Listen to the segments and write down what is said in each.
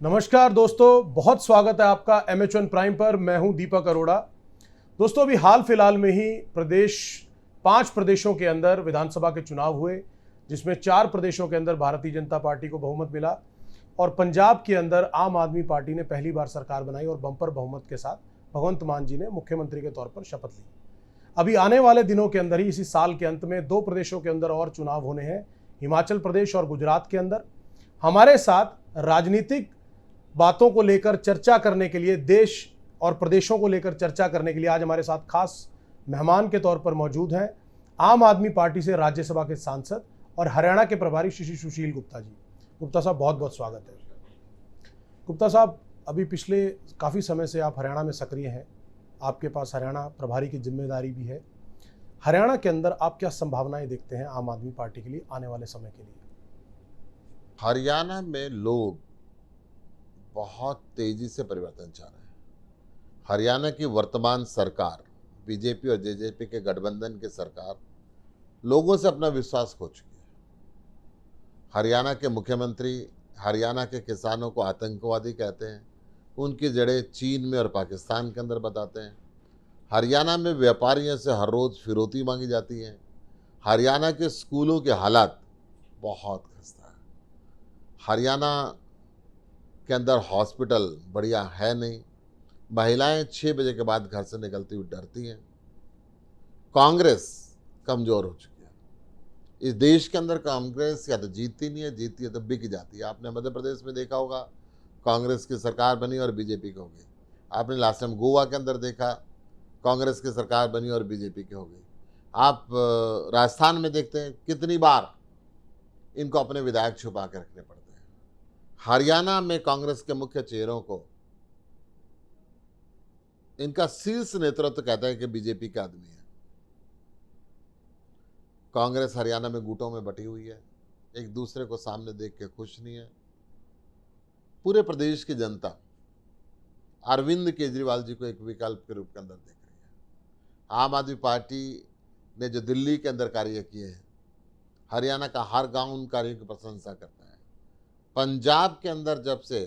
नमस्कार दोस्तों, बहुत स्वागत है आपका MH1 प्राइम पर। मैं हूं दीपक अरोड़ा। दोस्तों, अभी हाल फिलहाल में ही 5 प्रदेशों के अंदर विधानसभा के चुनाव हुए, जिसमें 4 प्रदेशों के अंदर भारतीय जनता पार्टी को बहुमत मिला और पंजाब के अंदर आम आदमी पार्टी ने पहली बार सरकार बनाई और बम्पर बहुमत के साथ भगवंत मान जी ने मुख्यमंत्री के तौर पर शपथ ली। अभी आने वाले दिनों के अंदर ही, इसी साल के अंत में 2 प्रदेशों के अंदर और चुनाव होने हैं, हिमाचल प्रदेश और गुजरात के अंदर। हमारे साथ राजनीतिक बातों को लेकर चर्चा करने के लिए, देश और प्रदेशों को लेकर चर्चा करने के लिए आज हमारे साथ खास मेहमान के तौर पर मौजूद हैं आम आदमी पार्टी से राज्यसभा के सांसद और हरियाणा के प्रभारी श्री सुशील गुप्ता जी। गुप्ता साहब, बहुत बहुत स्वागत है। गुप्ता साहब, अभी पिछले काफ़ी समय से आप हरियाणा में सक्रिय हैं, आपके पास हरियाणा प्रभारी की जिम्मेदारी भी है। हरियाणा के अंदर आप क्या संभावनाएं देखते हैं आम आदमी पार्टी के लिए आने वाले समय के लिए? हरियाणा में लोग बहुत तेजी से परिवर्तन चाह रहे हैं। हरियाणा की वर्तमान सरकार, बीजेपी और जेजेपी के गठबंधन की सरकार, लोगों से अपना विश्वास खो चुकी है। हरियाणा के मुख्यमंत्री हरियाणा के किसानों को आतंकवादी कहते हैं, उनकी जड़ें चीन में और पाकिस्तान के अंदर बताते हैं। हरियाणा में व्यापारियों से हर रोज़ फिरौती मांगी जाती है। हरियाणा के स्कूलों के हालात बहुत खस्ता है। हरियाणा के अंदर हॉस्पिटल बढ़िया है नहीं। महिलाएं 6 बजे के बाद घर से निकलती हुई डरती हैं। कांग्रेस कमज़ोर हो चुकी है। इस देश के अंदर कांग्रेस या तो जीतती नहीं है, जीतती है तो बिक जाती है। आपने मध्य प्रदेश में देखा होगा, कांग्रेस की सरकार बनी और बीजेपी की हो गई। आपने लास्ट टाइम गोवा के अंदर देखा, कांग्रेस की सरकार बनी और बीजेपी की हो गई। आप राजस्थान में देखते हैं कितनी बार इनको अपने विधायक छुपा के रखने पड़ते हैं। हरियाणा में कांग्रेस के मुख्य चेहरों को इनका शीर्ष नेतृत्व कहता है कि बीजेपी के आदमी है। कांग्रेस हरियाणा में गुटों में बटी हुई है, एक दूसरे को सामने देख के खुश नहीं है। पूरे प्रदेश की जनता अरविंद केजरीवाल जी को एक विकल्प के रूप के अंदर देख रही है। आम आदमी पार्टी ने जो दिल्ली के अंदर कार्य किए हैं, हरियाणा का हर गांव उन कार्यों की प्रशंसा करता है। पंजाब के अंदर जब से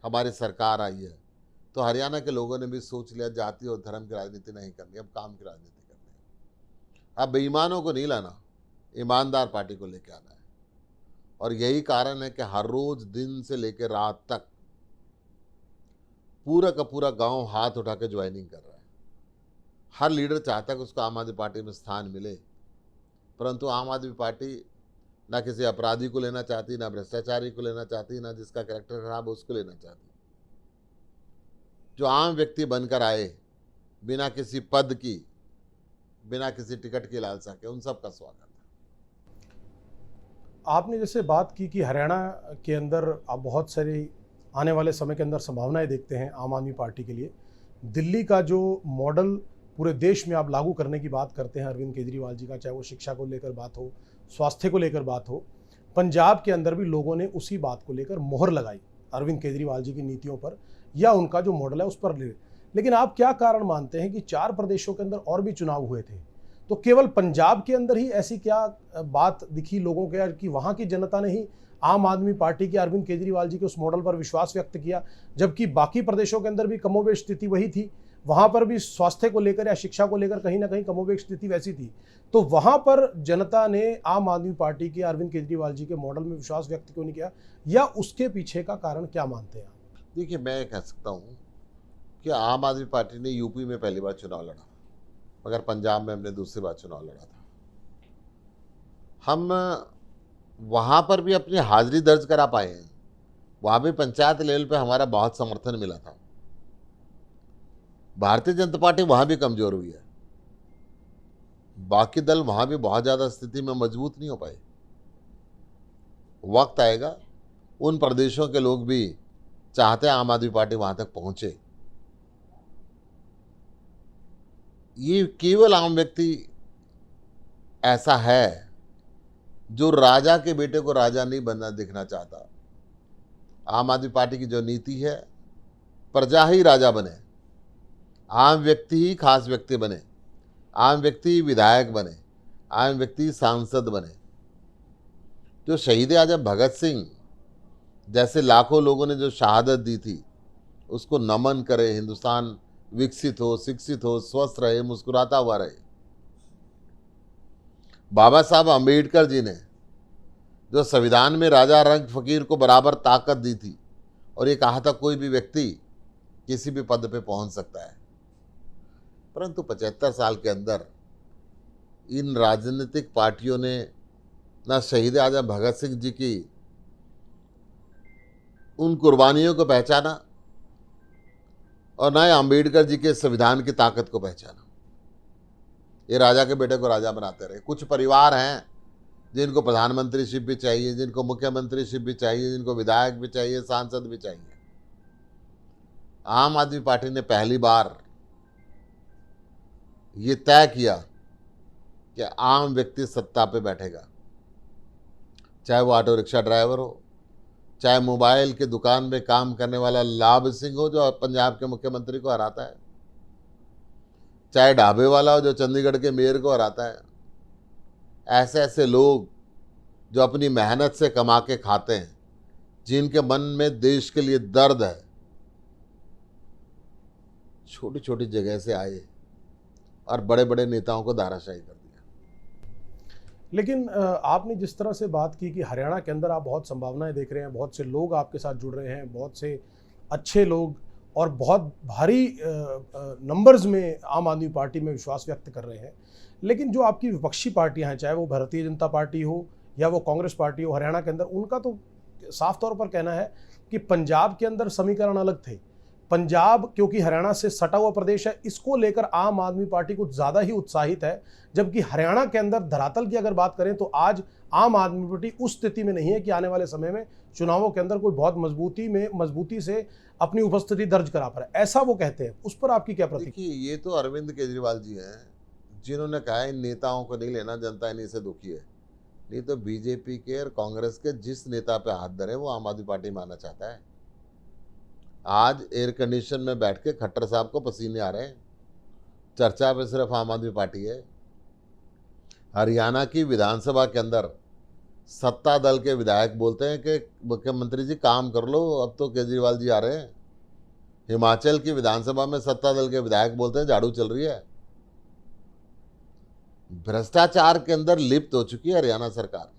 हमारी सरकार आई है, तो हरियाणा के लोगों ने भी सोच लिया जाति और धर्म की राजनीति नहीं करनी, अब काम की राजनीति करनी है। अब बेईमानों को नहीं लाना, ईमानदार पार्टी को लेकर आना है। और यही कारण है कि हर रोज दिन से लेकर रात तक पूरा का पूरा गांव हाथ उठा के ज्वाइनिंग कर रहा है। हर लीडर चाहता है कि उसको आम आदमी पार्टी में स्थान मिले, परंतु आम आदमी पार्टी ना किसी अपराधी को लेना चाहती, ना भ्रष्टाचारी को लेना चाहती, ना जिसका कैरेक्टर खराब है उसको लेना चाहती। जो आम व्यक्ति बनकर आए, बिना किसी पद की, बिना किसी टिकट की लालसा के, उन सबका स्वागत है। आपने जैसे बात की कि हरियाणा के अंदर आप बहुत सारी आने वाले समय के अंदर संभावनाएं देखते हैं आम आदमी पार्टी के लिए। दिल्ली का जो मॉडल पूरे देश में आप लागू करने की बात करते हैं अरविंद केजरीवाल जी का, चाहे वो शिक्षा को लेकर बात हो, स्वास्थ्य को लेकर बात हो, पंजाब के अंदर भी लोगों ने उसी बात को लेकर मोहर लगाई अरविंद केजरीवाल जी की नीतियों पर या उनका जो मॉडल है उस पर। लेकिन आप क्या कारण मानते हैं कि 4 प्रदेशों के अंदर और भी चुनाव हुए थे, तो केवल पंजाब के अंदर ही ऐसी क्या बात दिखी लोगों के कि वहां की जनता ने ही आम आदमी पार्टी के अरविंद केजरीवाल जी के उस मॉडल पर विश्वास व्यक्त किया, जबकि बाकी प्रदेशों के अंदर भी कमोबेश स्थिति वही थी, वहां पर भी स्वास्थ्य को लेकर या शिक्षा को लेकर कहीं ना कहीं कमोबेश स्थिति वैसी थी, तो वहां पर जनता ने आम आदमी पार्टी के अरविंद केजरीवाल जी के मॉडल में विश्वास व्यक्त क्यों नहीं किया, या उसके पीछे का कारण क्या मानते हैं आप? देखिए, मैं कह सकता हूँ कि आम आदमी पार्टी ने यूपी में पहली बार चुनाव लड़ा, मगर पंजाब में हमने दूसरी बार चुनाव लड़ा था। हम वहाँ पर भी अपनी हाजिरी दर्ज करा पाए हैं। वहाँ भी पंचायत लेवल पे हमारा बहुत समर्थन मिला था। भारतीय जनता पार्टी वहाँ भी कमज़ोर हुई है। बाकी दल वहाँ भी बहुत ज़्यादा स्थिति में मजबूत नहीं हो पाए। वक्त आएगा, उन प्रदेशों के लोग भी चाहते हैं आम आदमी पार्टी वहाँ तक पहुँचे। ये केवल आम व्यक्ति ऐसा है जो राजा के बेटे को राजा नहीं बनना दिखना चाहता। आम आदमी पार्टी की जो नीति है, प्रजा ही राजा बने, आम व्यक्ति ही खास व्यक्ति बने, आम व्यक्ति विधायक बने, आम व्यक्ति सांसद बने। जो शहीद आजम भगत सिंह जैसे लाखों लोगों ने जो शहादत दी थी उसको नमन करे, हिंदुस्तान विकसित हो, शिक्षित हो, स्वस्थ रहे, मुस्कुराता हुआ रहे। बाबा साहब अम्बेडकर जी ने जो संविधान में राजा रंग फकीर को बराबर ताकत दी थी और ये कहा था कोई भी व्यक्ति किसी भी पद पे पहुंच सकता है, परंतु 75 साल के अंदर इन राजनीतिक पार्टियों ने ना शहीद आजम भगत सिंह जी की उन कुर्बानियों को पहचाना और ना ही अम्बेडकर जी के संविधान की ताकत को पहचाना। ये राजा के बेटे को राजा बनाते रहे। कुछ परिवार हैं जिनको प्रधानमंत्रीशिप भी चाहिए, जिनको मुख्यमंत्रीशिप भी चाहिए, जिनको विधायक भी चाहिए, सांसद भी चाहिए। आम आदमी पार्टी ने पहली बार ये तय किया कि आम व्यक्ति सत्ता पे बैठेगा, चाहे वो ऑटो रिक्शा ड्राइवर हो, चाहे मोबाइल के दुकान में काम करने वाला लाभ सिंह हो जो पंजाब के मुख्यमंत्री को हराता है, चाहे ढाबे वाला हो जो चंडीगढ़ के मेयर को हराता है। ऐसे ऐसे लोग जो अपनी मेहनत से कमा के खाते हैं, जिनके मन में देश के लिए दर्द है, छोटी छोटी जगह से आए और बड़े बड़े नेताओं को धाराशाही कर दिया। लेकिन आपने जिस तरह से बात की कि हरियाणा के अंदर आप बहुत संभावनाएं देख रहे हैं, बहुत से लोग आपके साथ जुड़ रहे हैं, बहुत से अच्छे लोग और बहुत भारी नंबर्स में आम आदमी पार्टी में विश्वास व्यक्त कर रहे हैं, लेकिन जो आपकी विपक्षी पार्टियां हैं, चाहे वो भारतीय जनता पार्टी हो या वो कांग्रेस पार्टी हो हरियाणा के अंदर, उनका तो साफ तौर पर कहना है कि पंजाब के अंदर समीकरण अलग थे। पंजाब क्योंकि हरियाणा से सटा हुआ प्रदेश है, इसको लेकर आम आदमी पार्टी कुछ ज़्यादा ही उत्साहित है, जबकि हरियाणा के अंदर धरातल की अगर बात करें तो आज आम आदमी पार्टी उस स्थिति में नहीं है कि आने वाले समय में चुनावों के अंदर कोई बहुत मजबूती से अपनी उपस्थिति दर्ज करा पाए, ऐसा वो कहते हैं। उस पर आपकी क्या प्रतिक्रिया? देखिए, ये तो अरविंद केजरीवाल जी हैं जिन्होंने कहा है इन नेताओं को नहीं लेना, जनता इन्हीं से दुखी है। नहीं तो बीजेपी के और कांग्रेस के जिस नेता पे हाथ धरे वो आम आदमी पार्टी में आना चाहता है। आज एयर कंडीशन में बैठ के खट्टर साहब को पसीने आ रहे हैं, चर्चा पे सिर्फ आम आदमी पार्टी है। हरियाणा की विधानसभा के अंदर सत्ता दल के विधायक बोलते हैं कि मुख्यमंत्री जी काम कर लो, अब तो केजरीवाल जी आ रहे हैं। हिमाचल की विधानसभा में सत्ता दल के विधायक बोलते हैं झाड़ू चल रही है। भ्रष्टाचार के अंदर लिप्त हो चुकी है हरियाणा सरकार।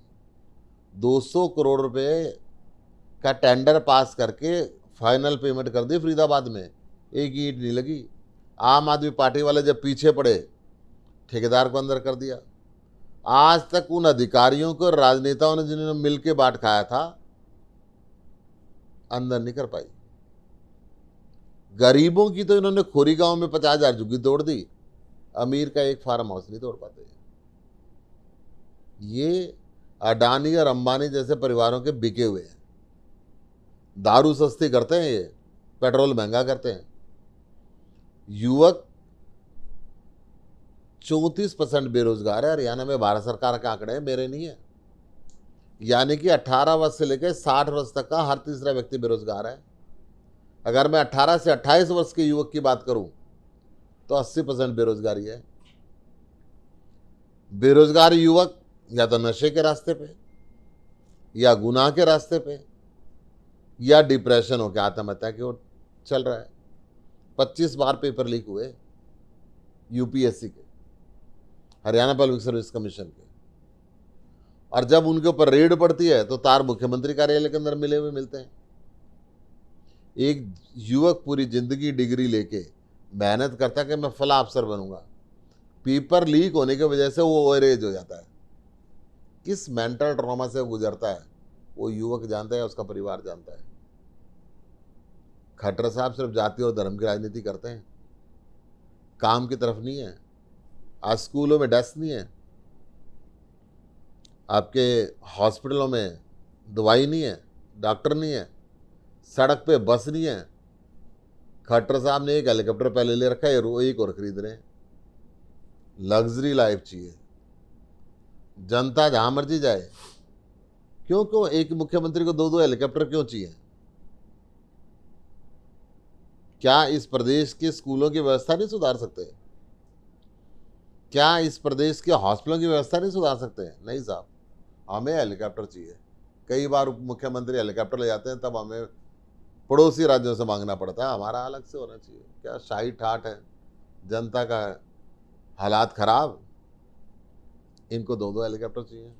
200 करोड़ रुपए का टेंडर पास करके फाइनल पेमेंट कर दी फरीदाबाद में, एक ईंट नहीं लगी। आम आदमी पार्टी वाले जब पीछे पड़े, ठेकेदार को अंदर कर दिया। आज तक उन अधिकारियों को राजनेताओं ने जिन्होंने मिलके बाट खाया था, अंदर नहीं कर पाई। गरीबों की तो इन्होंने खोरी गांव में 50,000 झुग्गी तोड़ दी, अमीर का एक फार्म हाउस नहीं तोड़ पाते। ये अडानी और अंबानी जैसे परिवारों के बिके हुए हैं। दारू सस्ती करते हैं, ये पेट्रोल महंगा करते हैं। युवक 34% बेरोजगार है हरियाणा में, भारत सरकार के आंकड़े हैं, मेरे नहीं है। यानी कि 18 वर्ष से लेकर 60 वर्ष तक का हर तीसरा व्यक्ति बेरोजगार है। अगर मैं 18 से 28 वर्ष के युवक की बात करूं तो 80% बेरोजगारी है। बेरोजगार युवक या तो नशे के रास्ते पे, या गुनाह के रास्ते पे, या डिप्रेशन हो के आत्महत्या की ओर चल रहा है। 25 बार पेपर लीक हुए यूपीएससी के, हरियाणा पब्लिक सर्विस कमीशन के, और जब उनके ऊपर रेड पड़ती है तो तार मुख्यमंत्री कार्यालय के अंदर मिले हुए मिलते हैं। एक युवक पूरी जिंदगी डिग्री लेके मेहनत करता है कि मैं फला अफसर बनूंगा, पेपर लीक होने की वजह से वो ओवरएज हो जाता है। किस मेंटल ट्रॉमा से गुजरता है वो युवक जानता है, उसका परिवार जानता है। खट्टर साहब सिर्फ जाति और धर्म की राजनीति करते हैं, काम की तरफ नहीं है। आज स्कूलों में डेस्क नहीं है, आपके हॉस्पिटलों में दवाई नहीं है, डॉक्टर नहीं है, सड़क पे बस नहीं है। खट्टर साहब ने एक हेलीकॉप्टर पहले ले रखा है, एक और खरीद रहे हैं। लग्जरी लाइफ चाहिए, जनता जहां मर्जी जाए। क्यों एक मुख्यमंत्री को 2-2 हेलीकॉप्टर क्यों चाहिए? क्या इस प्रदेश के स्कूलों की व्यवस्था नहीं सुधार सकते? क्या इस प्रदेश के हॉस्पिटलों की व्यवस्था नहीं सुधार सकते? नहीं साहब, हमें हेलीकॉप्टर चाहिए। कई बार उप मुख्यमंत्री हेलीकॉप्टर ले जाते हैं, तब हमें पड़ोसी राज्यों से मांगना पड़ता है। हमारा अलग से होना चाहिए। क्या शाही ठाट है, जनता का हालात खराब, इनको दो दो हेलीकॉप्टर चाहिए।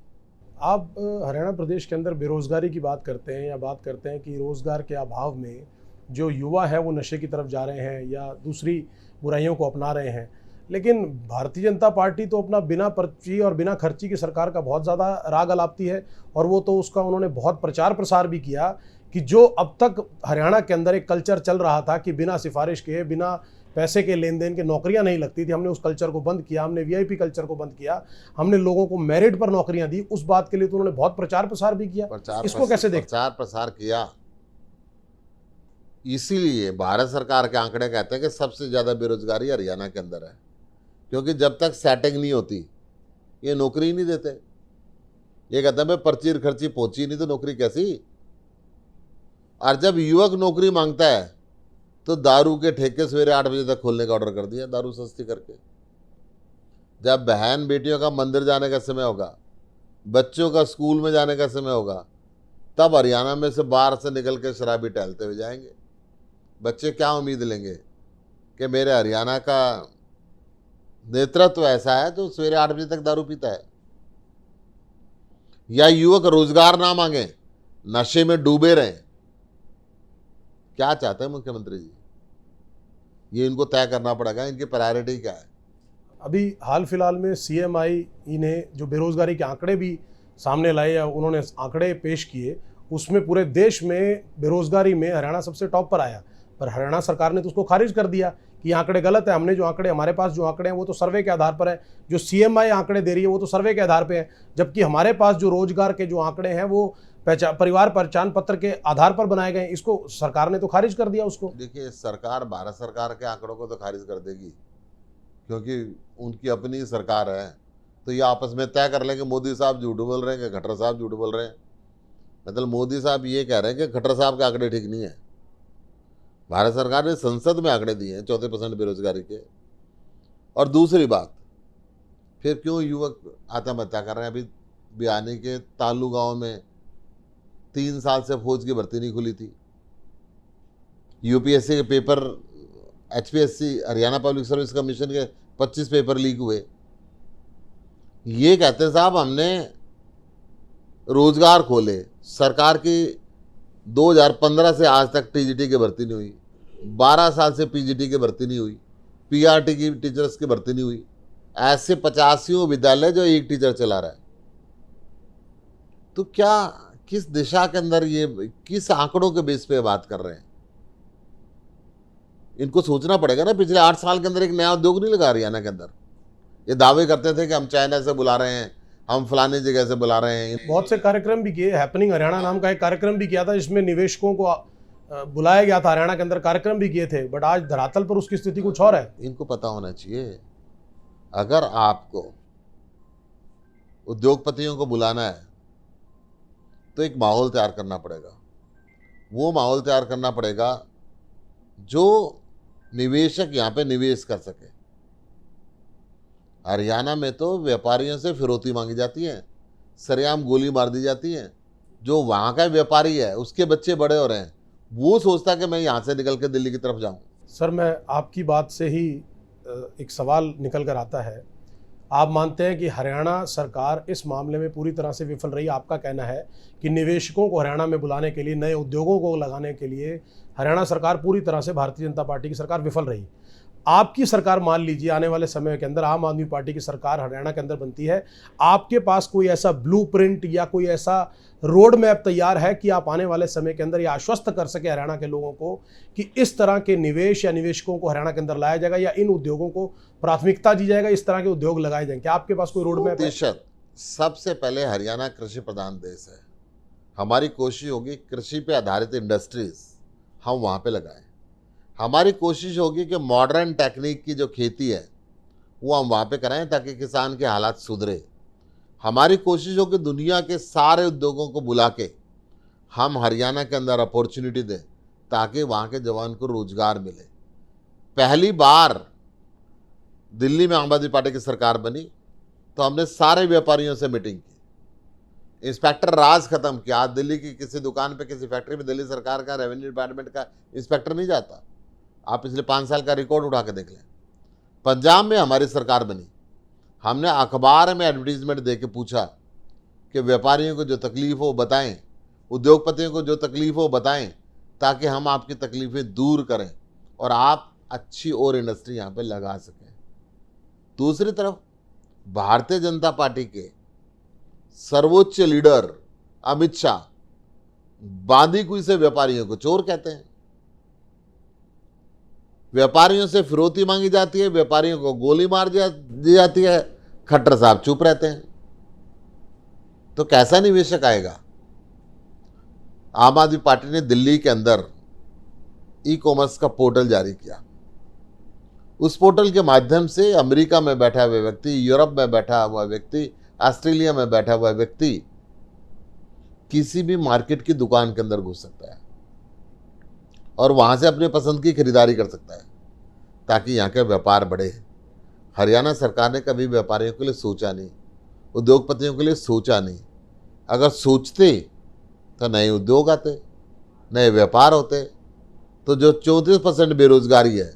आप हरियाणा प्रदेश के अंदर बेरोजगारी की बात करते हैं या बात करते हैं कि रोजगार के अभाव में जो युवा है वो नशे की तरफ जा रहे हैं या दूसरी बुराइयों को अपना रहे हैं, लेकिन भारतीय जनता पार्टी तो अपना बिना पर्ची और बिना खर्ची की सरकार का बहुत ज़्यादा राग अलापती है, और वो तो उसका उन्होंने बहुत प्रचार प्रसार भी किया कि जो अब तक हरियाणा के अंदर एक कल्चर चल रहा था कि बिना सिफारिश के, बिना पैसे के लेन देन के नौकरियां नहीं लगती थी, हमने उस कल्चर को बंद किया, हमने वीआईपी कल्चर को बंद किया, हमने लोगों को मेरिट पर नौकरियां दी। उस बात के लिए तो उन्होंने बहुत प्रचार प्रसार भी किया। इसको कैसे देखते? प्रचार प्रसार किया, इसीलिए भारत सरकार के आंकड़े कहते हैं कि सबसे ज़्यादा बेरोजगारी हरियाणा के अंदर है, क्योंकि जब तक सेटिंग नहीं होती ये नौकरी ही नहीं देते। ये कहते हैं भाई पर्ची खर्ची पहुंची नहीं तो नौकरी कैसी। और जब युवक नौकरी मांगता है तो दारू के ठेके सवेरे 8 बजे तक खोलने का ऑर्डर कर दिया, दारू सस्ती करके। जब बहन बेटियों का मंदिर जाने का समय होगा, बच्चों का स्कूल में जाने का समय होगा, तब हरियाणा में से बाहर से निकल के शराबी टहलते हुए जाएंगे। बच्चे क्या उम्मीद लेंगे कि मेरे हरियाणा का नेतृत्व ऐसा है जो सवेरे 8 बजे तक दारू पीता है। या युवक रोजगार ना मांगे, नशे में डूबे रहें। क्या चाहते हैं मुख्यमंत्री जी, ये इनको तय करना पड़ेगा, इनकी प्रायोरिटी क्या है। अभी हाल फिलहाल में सीएमआई ने जो बेरोजगारी के आंकड़े भी सामने लाए या उन्होंने आंकड़े पेश किए, उसमें पूरे देश में बेरोजगारी में हरियाणा सबसे टॉप पर आया, पर हरियाणा सरकार ने तो उसको खारिज कर दिया कि ये आंकड़े गलत है। हमने जो आंकड़े, हमारे पास जो आंकड़े हैं वो तो सर्वे के आधार पर है, जो सीएमआई आंकड़े दे रही है वो तो सर्वे के आधार पर है, जबकि हमारे पास जो रोजगार के जो आंकड़े हैं वो परिवार पहचान पत्र के आधार पर बनाए गए। इसको सरकार ने तो खारिज कर दिया उसको। देखिए, सरकार भारत सरकार के आंकड़ों को तो खारिज कर देगी, क्योंकि उनकी अपनी सरकार है। तो ये आपस में तय कर लेंगे मोदी साहब झूठ बोल रहे हैं कि खट्टर साहब झूठ बोल रहे हैं। मतलब मोदी साहब ये कह रहे हैं कि खट्टर साहब के आंकड़े ठीक नहीं है। भारत सरकार ने संसद में आंकड़े दिए हैं 34% बेरोजगारी के। और दूसरी बात, फिर क्यों युवक आत्महत्या कर रहे हैं। अभी बियानी के तालू गांव में 3 साल से फौज की भर्ती नहीं खुली थी। यूपीएससी के paper, HPSC Haryana public service commission के 25 पेपर लीक हुए। ये कहते हैं साहब हमने रोजगार खोले, सरकार की 2015 से आज तक टीजीटी की भर्ती नहीं हुई, 12 साल से पीजीटी की भर्ती नहीं हुई, पीआरटी की टीचर्स की भर्ती नहीं हुई। ऐसे 85 विद्यालय जो एक टीचर चला रहा है। तो क्या, किस दिशा के अंदर ये, किस आंकड़ों के बेस पे बात कर रहे हैं। इनको सोचना पड़ेगा ना। पिछले 8 साल के अंदर एक नया उद्योग नहीं लगा हरियाणा के अंदर। ये दावे करते थे कि हम चाइना से बुला रहे हैं, हम फलानी जगह से बुला रहे हैं। बहुत से कार्यक्रम भी किए, हैपनिंग हरियाणा नाम का एक कार्यक्रम भी किया था जिसमें निवेशकों को बुलाया गया था, हरियाणा के अंदर कार्यक्रम भी किए थे, बट आज धरातल पर उसकी स्थिति कुछ और है। इनको पता होना चाहिए, अगर आपको उद्योगपतियों को बुलाना है तो एक माहौल तैयार करना पड़ेगा। वो माहौल तैयार करना पड़ेगा जो निवेशक यहाँ पे निवेश कर सके। हरियाणा में तो व्यापारियों से फिरौती मांगी जाती है, सरेआम गोली मार दी जाती है। जो वहाँ का व्यापारी है उसके बच्चे बड़े हो रहे हैं, वो सोचता है कि मैं यहाँ से निकल के दिल्ली की तरफ जाऊँ। सर, मैं आपकी बात से ही एक सवाल निकल कर आता है। आप मानते हैं कि हरियाणा सरकार इस मामले में पूरी तरह से विफल रही। आपका कहना है कि निवेशकों को हरियाणा में बुलाने के लिए, नए उद्योगों को लगाने के लिए हरियाणा सरकार पूरी तरह से, भारतीय जनता पार्टी की सरकार विफल रही। आपकी सरकार, मान लीजिए आने वाले समय के अंदर आम आदमी पार्टी की सरकार हरियाणा के अंदर बनती है, आपके पास कोई ऐसा ब्लूप्रिंट या कोई ऐसा रोड मैप तैयार है कि आप आने वाले समय के अंदर ये आश्वस्त कर सके हरियाणा के लोगों को कि इस तरह के निवेश या निवेशकों को हरियाणा के अंदर लाया जाएगा या इन उद्योगों को प्राथमिकता दी जाएगा, इस तरह के उद्योग लगाए जाएंगे? क्या आपके पास कोई रोड मैप है? सबसे पहले हरियाणा कृषि प्रधान देश है। हमारी कोशिश होगी कृषि पे आधारित इंडस्ट्रीज हम वहाँ पे लगाएं। हमारी कोशिश होगी कि मॉडर्न टेक्निक की जो खेती है वो हम वहाँ पे कराएं ताकि किसान के हालात सुधरे। हमारी कोशिश हो कि दुनिया के सारे उद्योगों को बुला के हम हरियाणा के अंदर अपॉर्चुनिटी दें ताकि वहाँ के जवान को रोजगार मिले। पहली बार दिल्ली में आम आदमी पार्टी की सरकार बनी तो हमने सारे व्यापारियों से मीटिंग की। इंस्पेक्टर राज खत्म किया। आज दिल्ली की किसी दुकान पे, किसी फैक्ट्री में दिल्ली सरकार का रेवेन्यू डिपार्टमेंट का इंस्पेक्टर नहीं जाता। आप पिछले 5 साल का रिकॉर्ड उठा के देख लें। पंजाब में हमारी सरकार बनी, हमने अखबार में एडवर्टीजमेंट दे के पूछा कि व्यापारियों को जो तकलीफ हो बताएं, उद्योगपतियों को जो तकलीफ हो बताएं, ताकि हम आपकी तकलीफें दूर करें और आप अच्छी और इंडस्ट्री यहाँ पे लगा सकें। दूसरी तरफ भारतीय जनता पार्टी के सर्वोच्च लीडर अमित शाह बांदी कुई से व्यापारियों को चोर कहते हैं। व्यापारियों से फिरौती मांगी जाती है, व्यापारियों को गोली मार दी जाती है, खट्टर साहब चुप रहते हैं। तो कैसा निवेशक आएगा? आम आदमी पार्टी ने दिल्ली के अंदर ई कॉमर्स का पोर्टल जारी किया। उस पोर्टल के माध्यम से अमेरिका में बैठा हुआ व्यक्ति, यूरोप में बैठा हुआ व्यक्ति, ऑस्ट्रेलिया में बैठा हुआ व्यक्ति किसी भी मार्केट की दुकान के अंदर घुस सकता है और वहां से अपने पसंद की खरीदारी कर सकता है, ताकि यहाँ का व्यापार बढ़े। हरियाणा सरकार ने कभी व्यापारियों के लिए सोचा नहीं, उद्योगपतियों के लिए सोचा नहीं। अगर सोचते तो नए उद्योग आते, नए व्यापार होते। तो जो 34% बेरोजगारी है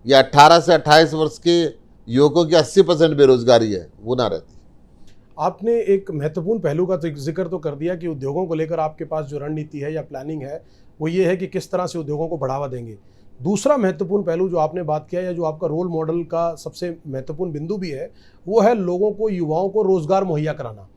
या 18 से 28 वर्ष के युवकों की 80% बेरोजगारी है, वो ना रहती। आपने एक महत्वपूर्ण पहलू का तो जिक्र तो कर दिया कि उद्योगों को लेकर आपके पास जो रणनीति है या प्लानिंग है वो ये है कि किस तरह से उद्योगों को बढ़ावा देंगे। दूसरा महत्वपूर्ण पहलू जो आपने बात किया या जो आपका रोल मॉडल का सबसे महत्वपूर्ण बिंदु भी है वो है लोगों को, युवाओं को रोजगार मुहैया कराना।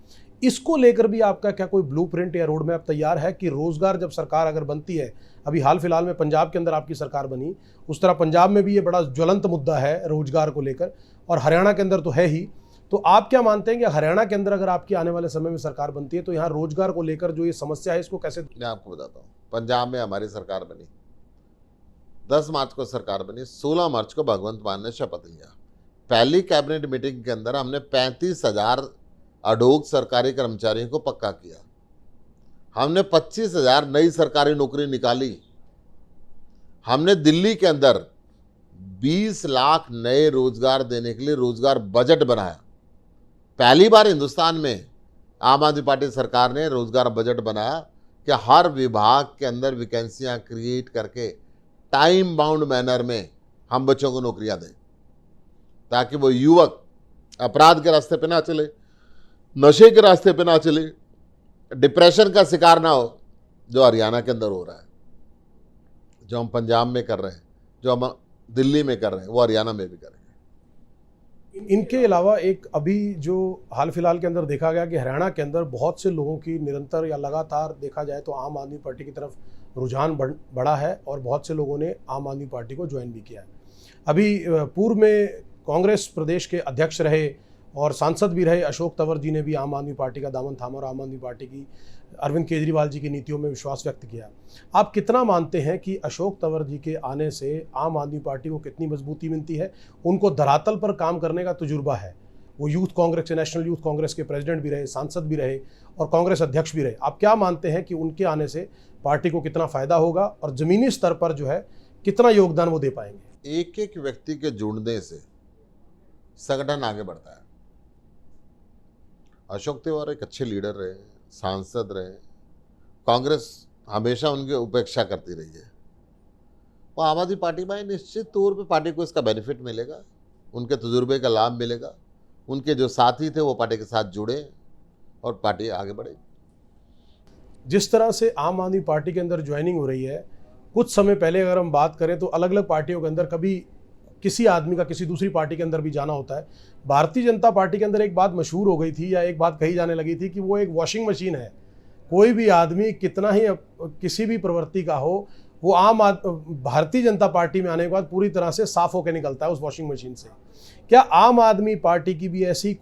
इसको लेकर भी आपका क्या कोई ब्लूप्रिंट या रोड मैप तैयार है कि रोजगार जब सरकार अगर बनती है, अभी हाल फिलहाल में पंजाब के अंदर आपकी सरकार बनी, उस तरह पंजाब में भी ये बड़ा ज्वलंत मुद्दा है रोजगार को लेकर, और हरियाणा के अंदर तो है ही। तो आप क्या मानते हैं कि हरियाणा के अंदर अगर आपकी आने वाले समय में सरकार बनती है तो यहाँ रोजगार को लेकर जो ये समस्या है इसको कैसे? मैं आपको बताता हूँ। पंजाब में हमारी सरकार बनी, 10 मार्च को सरकार बनी, 16 मार्च को भगवंत मान ने शपथ लिया। पहली कैबिनेट मीटिंग के अंदर हमने 35,000 अडोग सरकारी कर्मचारियों को पक्का किया। हमने 25,000 नई सरकारी नौकरी निकाली। हमने दिल्ली के अंदर 20 लाख नए रोजगार देने के लिए रोजगार बजट बनाया। पहली बार हिंदुस्तान में आम आदमी पार्टी सरकार ने रोजगार बजट बनाया कि हर विभाग के अंदर वैकेंसियां क्रिएट करके टाइम बाउंड मैनर में हम बच्चों को नौकरियां दें, ताकि वो युवक अपराध के रास्ते पे ना चले, नशे के रास्ते पे ना चले, डिप्रेशन का शिकार ना हो, जो हरियाणा के अंदर हो रहा है, जो हम पंजाब में कर रहे हैं, जो हम दिल्ली में कर रहे हैं, वो हरियाणा में भी करेंगे। इनके अलावा एक अभी जो हाल फिलहाल के अंदर देखा गया कि हरियाणा के अंदर बहुत से लोगों की निरंतर या लगातार देखा जाए तो आम आदमी पार्टी की तरफ रुझान बढ़ा है और बहुत से लोगों ने आम आदमी पार्टी को ज्वाइन भी किया है। अभी पूर्व में कांग्रेस प्रदेश के अध्यक्ष रहे और सांसद भी रहे अशोक तंवर जी ने भी आम आदमी पार्टी का दामन थामा और आम आदमी पार्टी की, अरविंद केजरीवाल जी की नीतियों में विश्वास व्यक्त किया। आप कितना मानते हैं कि अशोक तंवर जी के आने से आम आदमी पार्टी को कितनी मजबूती मिलती है? उनको धरातल पर काम करने का तजुर्बा है, वो youth Congress, national youth Congress के प्रेसिडेंट भी रहे, सांसद भी रहे और कांग्रेस अध्यक्ष भी रहे। आप क्या मानते हैं कि उनके आने से पार्टी को कितना फायदा होगा और जमीनी स्तर पर जो है कितना योगदान वो दे पाएंगे? एक एक व्यक्ति के जुड़ने से संगठन आगे बढ़ता है। अशोक तंवर एक अच्छे लीडर रहे, सांसद रहे, कांग्रेस हमेशा उनकी उपेक्षा करती रही है। वो आम आदमी पार्टी में निश्चित तौर पे पार्टी को इसका बेनिफिट मिलेगा, उनके तजुर्बे का लाभ मिलेगा, उनके जो साथी थे वो पार्टी के साथ जुड़े और पार्टी आगे बढ़ेगी। जिस तरह से आम आदमी पार्टी के अंदर ज्वाइनिंग हो रही है, कुछ समय पहले अगर हम बात करें तो अलग अलग पार्टियों के अंदर कभी किसी आदमी का किसी दूसरी पार्टी के अंदर भी जाना होता है। भारतीय जनता पार्टी के अंदर एक बात मशहूर हो गई थी या एक बात कही जाने लगी थी कि वो एक वॉशिंग मशीन है। कोई भी आदमी कितना ही किसी भी प्रवृत्ति का हो, वो भारतीय जनता पार्टी में आने के बाद पूरी तरह से साफ होकर निकलता है उस वॉशिंग मशीन से। क्या आम आदमी पार्टी की भी ऐसी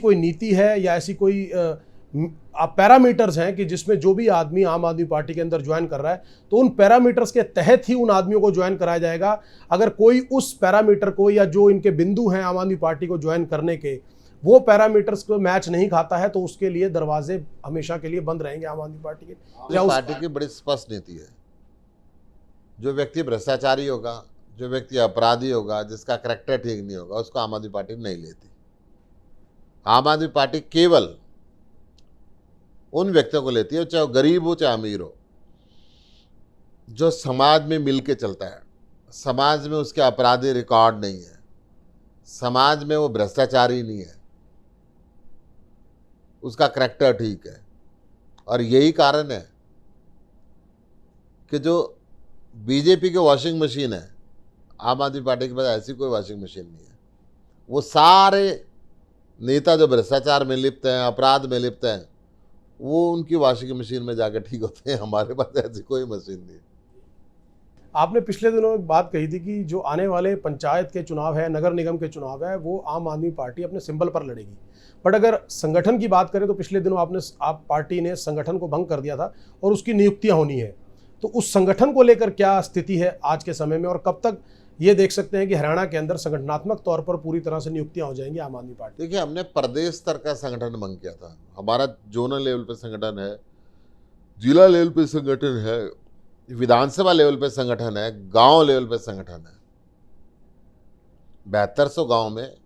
कोई नीति है या ऐसी कोई पैरामीटर्स हैं कि जिसमें जो भी आदमी आम आदमी पार्टी के अंदर ज्वाइन कर रहा है तो उन पैरामीटर्स के तहत ही उन आदमियों को ज्वाइन कराया जाएगा? अगर कोई उस पैरामीटर को या जो इनके बिंदु हैं आम आदमी पार्टी को ज्वाइन करने के, वो पैरामीटर्स को मैच नहीं खाता है तो उसके लिए दरवाजे हमेशा के लिए बंद रहेंगे आम आदमी पार्टी के? पार्टी की बड़ी स्पष्ट नीति है। जो व्यक्ति भ्रष्टाचारी होगा, जो व्यक्ति अपराधी होगा, जिसका कैरेक्टर ठीक नहीं होगा, उसको आम आदमी पार्टी नहीं लेती। आम आदमी पार्टी केवल उन व्यक्तियों को लेती है, चाहे वो गरीब हो चाहे अमीर हो, जो समाज में मिल के चलता है, समाज में उसके अपराधी रिकॉर्ड नहीं है, समाज में वो भ्रष्टाचारी नहीं है, उसका करैक्टर ठीक है। और यही कारण है कि जो बीजेपी की वॉशिंग मशीन है, आम आदमी पार्टी के पास ऐसी कोई वॉशिंग मशीन नहीं है। वो सारे नेता जो भ्रष्टाचार में लिप्त हैं, अपराध में लिप्त हैं, वो उनकी वॉशिंग मशीन में जाकर ठीक होते हैं। हमारे पास ऐसी कोई मशीन नहीं है। आपने पिछले दिनों एक बात कही थी कि जो आने वाले पंचायत के चुनाव है, नगर निगम के चुनाव है, वो आम आदमी पार्टी अपने सिंबल पर लड़ेगी। बट अगर संगठन की बात करें तो पिछले दिनों आप पार्टी ने संगठन को भंग कर दिया था और उसकी नियुक्तियां होनी है। तो उस संगठन को लेकर क्या स्थिति है आज के समय में, और कब तक ये देख सकते हैं कि हरियाणा के अंदर संगठनात्मक तौर पर पूरी तरह से नियुक्तियां हो जाएंगी आम आदमी पार्टी? देखिए, हमने प्रदेश स्तर का संगठन भंग किया था। हमारा जोनल लेवल पे संगठन है, जिला लेवल पे संगठन है, विधानसभा लेवल पे संगठन है, गांव लेवल पे संगठन है। 7200 गांव में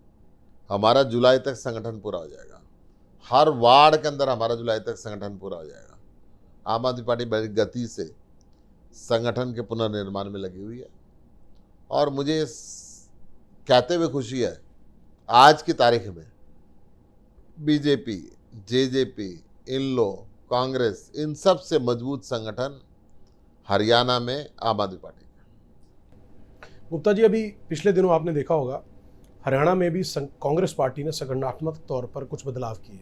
हमारा जुलाई तक संगठन पूरा हो जाएगा। हर वार्ड के अंदर हमारा जुलाई तक संगठन पूरा हो जाएगा। आम आदमी पार्टी बड़ी गति से संगठन के पुनर्निर्माण में लगी हुई है और मुझे कहते हुए खुशी है, आज की तारीख में बीजेपी, जेजेपी, इनलो, कांग्रेस, इन सब से मजबूत संगठन हरियाणा में आम आदमी पार्टी का। गुप्ता जी, अभी पिछले दिनों आपने देखा होगा हरियाणा में भी कांग्रेस पार्टी ने संगठनात्मक तौर पर कुछ बदलाव किए।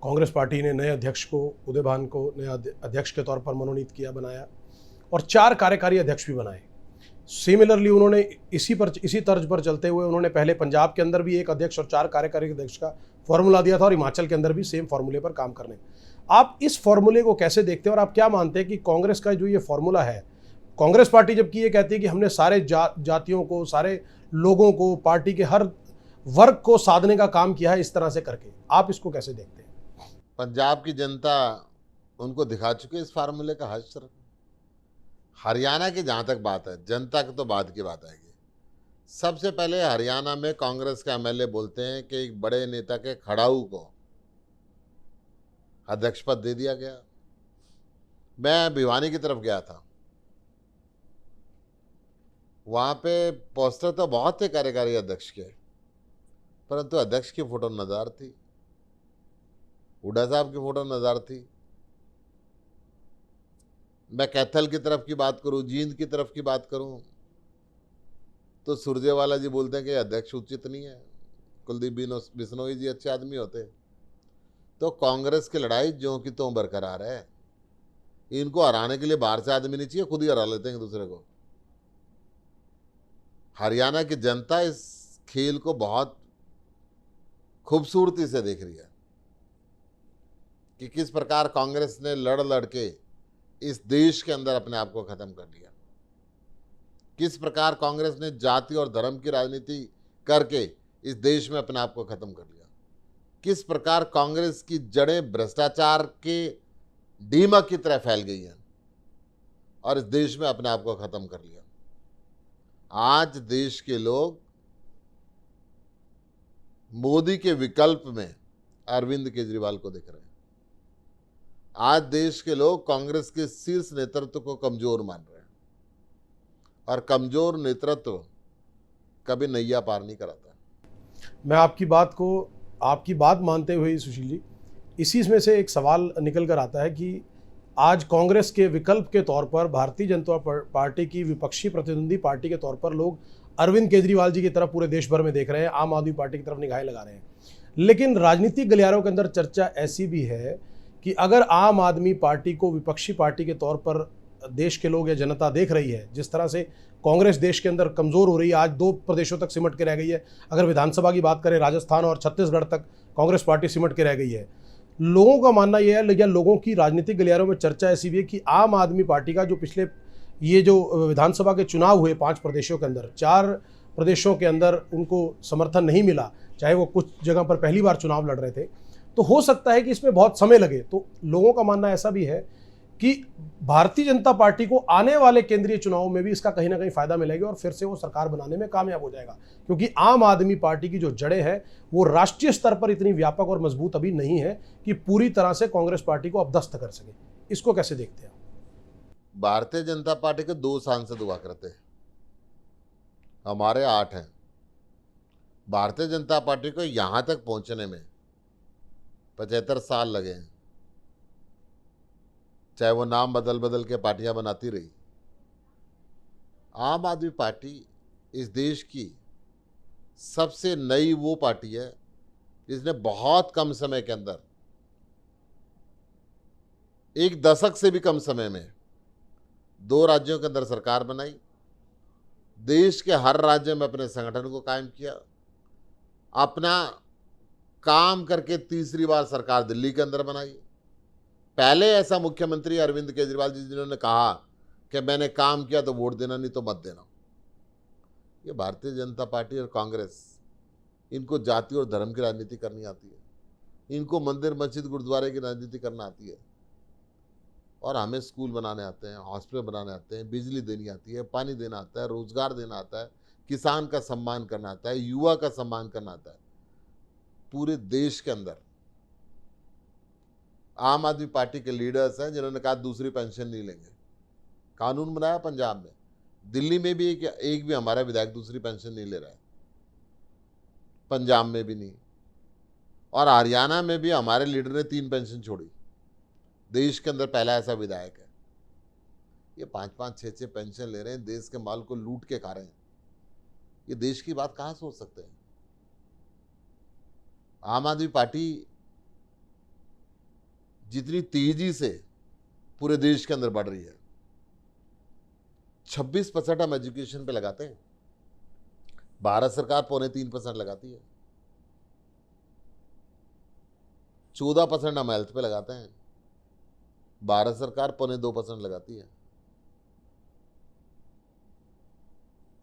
कांग्रेस पार्टी ने नए अध्यक्ष को, उदय भान को नए अध्यक्ष के तौर पर मनोनीत किया, बनाया, और 4 कार्यकारी अध्यक्ष भी बनाए। सिमिलरली उन्होंने इसी तर्ज पर चलते हुए उन्होंने पहले पंजाब के अंदर भी 1 अध्यक्ष और 4 कार्यकारी अध्यक्ष का फॉर्मूला दिया था, और हिमाचल के अंदर भी सेम फॉर्मूले पर काम करने। आप इस फॉर्मूले को कैसे देखते हैं और आप क्या मानते हैं कि कांग्रेस का जो ये फॉर्मूला है, कांग्रेस पार्टी जबकि ये कहती है कि हमने सारे जातियों को, सारे लोगों को, पार्टी के हर वर्ग को साधने का काम किया है इस तरह से करके, आप इसको कैसे देखते हैं? पंजाब की जनता उनको दिखा चुकी है इस फार्मूले का हश्र। हरियाणा की जहाँ तक बात है, जनता की तो बाद की बात आएगी। सबसे पहले हरियाणा में कांग्रेस के एमएलए बोलते हैं कि एक बड़े नेता के खड़ाऊ को अध्यक्ष पद दे दिया गया। मैं भिवानी की तरफ गया था, वहाँ पे पोस्टर तो बहुत थे कार्यकारी अध्यक्ष के, परंतु अध्यक्ष की फोटो नज़र थी, हुड्डा साहब की फोटो नज़र थी। मैं कैथल की तरफ की बात करूं, जींद की तरफ की बात करूं, तो सुरजेवाला जी बोलते हैं कि अध्यक्ष उचित नहीं है, कुलदीप बिश्नोई जी अच्छे आदमी होते। तो कांग्रेस की लड़ाई ज्यों की त्यों बरकरार है। इनको हराने के लिए बाहर से आदमी नहीं चाहिए, खुद ही हरा लेते हैं एक दूसरे को। हरियाणा की जनता इस खेल को बहुत खूबसूरती से देख रही है कि किस प्रकार कांग्रेस ने लड़ के इस देश के अंदर अपने आप को खत्म कर लिया, किस प्रकार कांग्रेस ने जाति और धर्म की राजनीति करके इस देश में अपने आप को खत्म कर लिया, किस प्रकार कांग्रेस की जड़ें भ्रष्टाचार के दीमक की तरह फैल गई हैं और इस देश में अपने आप को खत्म कर लिया। आज देश के लोग मोदी के विकल्प में अरविंद केजरीवाल को देख रहे हैं। आज देश के लोग कांग्रेस के शीर्ष नेतृत्व को कमजोर मान रहे हैं, और कमजोर नेतृत्व कभी नैया पार नहीं कराता। मैं आपकी बात मानते हुए सुशील जी, इसी में से एक सवाल निकल कर आता है कि आज कांग्रेस के विकल्प के तौर पर भारतीय जनता पार्टी की विपक्षी प्रतिद्वंदी पार्टी के तौर पर लोग अरविंद केजरीवाल जी की तरफ पूरे देश भर में देख रहे हैं, आम आदमी पार्टी की तरफ निगाहें लगा रहे हैं। लेकिन राजनीतिक गलियारों के अंदर चर्चा ऐसी भी है कि अगर आम आदमी पार्टी को विपक्षी पार्टी के तौर पर देश के लोग या जनता देख रही है, जिस तरह से कांग्रेस देश के अंदर कमज़ोर हो रही है, आज 2 प्रदेशों तक सिमट के रह गई है। अगर विधानसभा की बात करें, राजस्थान और छत्तीसगढ़ तक कांग्रेस पार्टी सिमट के रह गई है। लोगों का मानना यह है, या लोगों की राजनीतिक गलियारों में चर्चा ऐसी भी है कि आम आदमी पार्टी का जो पिछले ये जो विधानसभा के चुनाव हुए 5 प्रदेशों के अंदर, 4 प्रदेशों के अंदर उनको समर्थन नहीं मिला, चाहे वो कुछ जगह पर पहली बार चुनाव लड़ रहे थे, तो हो सकता है कि इसमें बहुत समय लगे। तो लोगों का मानना ऐसा भी है कि भारतीय जनता पार्टी को आने वाले केंद्रीय चुनाव में भी इसका कहीं ना कहीं फायदा मिलेगा और फिर से वो सरकार बनाने में कामयाब हो जाएगा, क्योंकि आम आदमी पार्टी की जो जड़ें हैं वो राष्ट्रीय स्तर पर इतनी व्यापक और मजबूत अभी नहीं है कि पूरी तरह से कांग्रेस पार्टी को अपदस्थ कर सके। इसको कैसे देखते हैं? भारतीय जनता पार्टी के 2 सांसद हुआ करते हैं, हमारे 8 हैं। भारतीय जनता पार्टी को यहां तक पहुंचने में 75 साल लगे हैं, चाहे वो नाम बदल बदल के पार्टियां बनाती रही। आम आदमी पार्टी इस देश की सबसे नई वो पार्टी है जिसने बहुत कम समय के अंदर, 1 दशक से भी कम समय में 2 राज्यों के अंदर सरकार बनाई, देश के हर राज्य में अपने संगठन को कायम किया, अपना काम करके तीसरी बार सरकार दिल्ली के अंदर बनाई। पहले ऐसा मुख्यमंत्री अरविंद केजरीवाल जी जिन्होंने कहा कि मैंने काम किया तो वोट देना, नहीं तो मत देना। ये भारतीय जनता पार्टी और कांग्रेस, इनको जाति और धर्म की राजनीति करनी आती है, इनको मंदिर मस्जिद गुरुद्वारे की राजनीति करना आती है, और हमें स्कूल बनाने आते हैं, हॉस्पिटल बनाने आते हैं, बिजली देनी आती है, पानी देना आता है, रोजगार देना आता है, किसान का सम्मान करना आता है, युवा का सम्मान करना आता है। पूरे देश के अंदर आम आदमी पार्टी के लीडर्स हैं जिन्होंने कहा दूसरी पेंशन नहीं लेंगे। कानून बनाया पंजाब में, दिल्ली में भी एक भी हमारा विधायक दूसरी पेंशन नहीं ले रहा है, पंजाब में भी नहीं, और हरियाणा में भी हमारे लीडर ने 3 पेंशन छोड़ी। देश के अंदर पहला ऐसा विधायक है। ये 5-5, 6-6 पेंशन ले रहे हैं, देश के माल को लूट के खा रहे हैं। ये देश की बात कहाँ सोच सकते हैं? आम आदमी पार्टी जितनी तेजी से पूरे देश के अंदर बढ़ रही है, 26% हम एजुकेशन पे लगाते हैं, भारत सरकार 2.25% लगाती है, 14% हम हेल्थ पे लगाते हैं, भारत सरकार 2.25% लगाती है।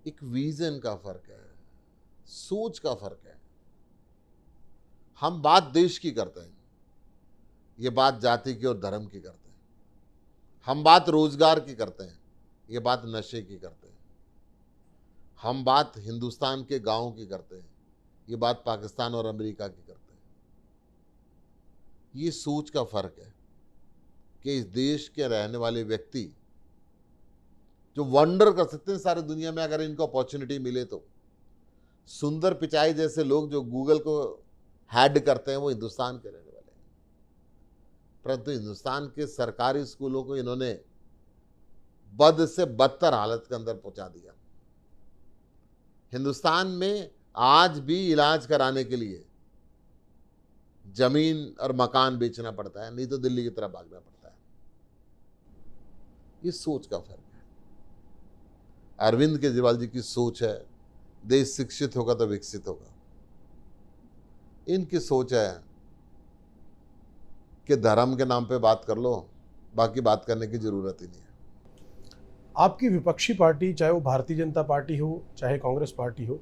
एक विजन का फर्क है, सोच का फर्क है। हम बात देश की करते हैं, ये बात जाति की और धर्म की करते हैं। हम बात रोजगार की करते हैं, ये बात नशे की करते हैं। हम बात हिंदुस्तान के गांवों की करते हैं, ये बात पाकिस्तान और अमेरिका की करते हैं। ये सोच का फर्क है कि इस देश के रहने वाले व्यक्ति जो वंडर कर सकते हैं सारी दुनिया में, अगर इनको अपॉर्चुनिटी मिले तो। सुंदर पिचाई जैसे लोग जो गूगल को हेड करते हैं वो हिंदुस्तान के रहने वाले हैं, परंतु हिंदुस्तान के सरकारी स्कूलों को इन्होंने बद से बदतर हालत के अंदर पहुंचा दिया। हिंदुस्तान में आज भी इलाज कराने के लिए जमीन और मकान बेचना पड़ता है, नहीं तो दिल्ली की तरफ भागना पड़ता है। ये सोच का फर्क है। अरविंद केजरीवाल जी की सोच है देश शिक्षित होगा तो विकसित होगा। इनकी सोच है कि धर्म के नाम पे बात कर लो, बाकी बात करने की जरूरत ही नहीं है। आपकी विपक्षी पार्टी, चाहे वो भारतीय जनता पार्टी हो चाहे कांग्रेस पार्टी हो,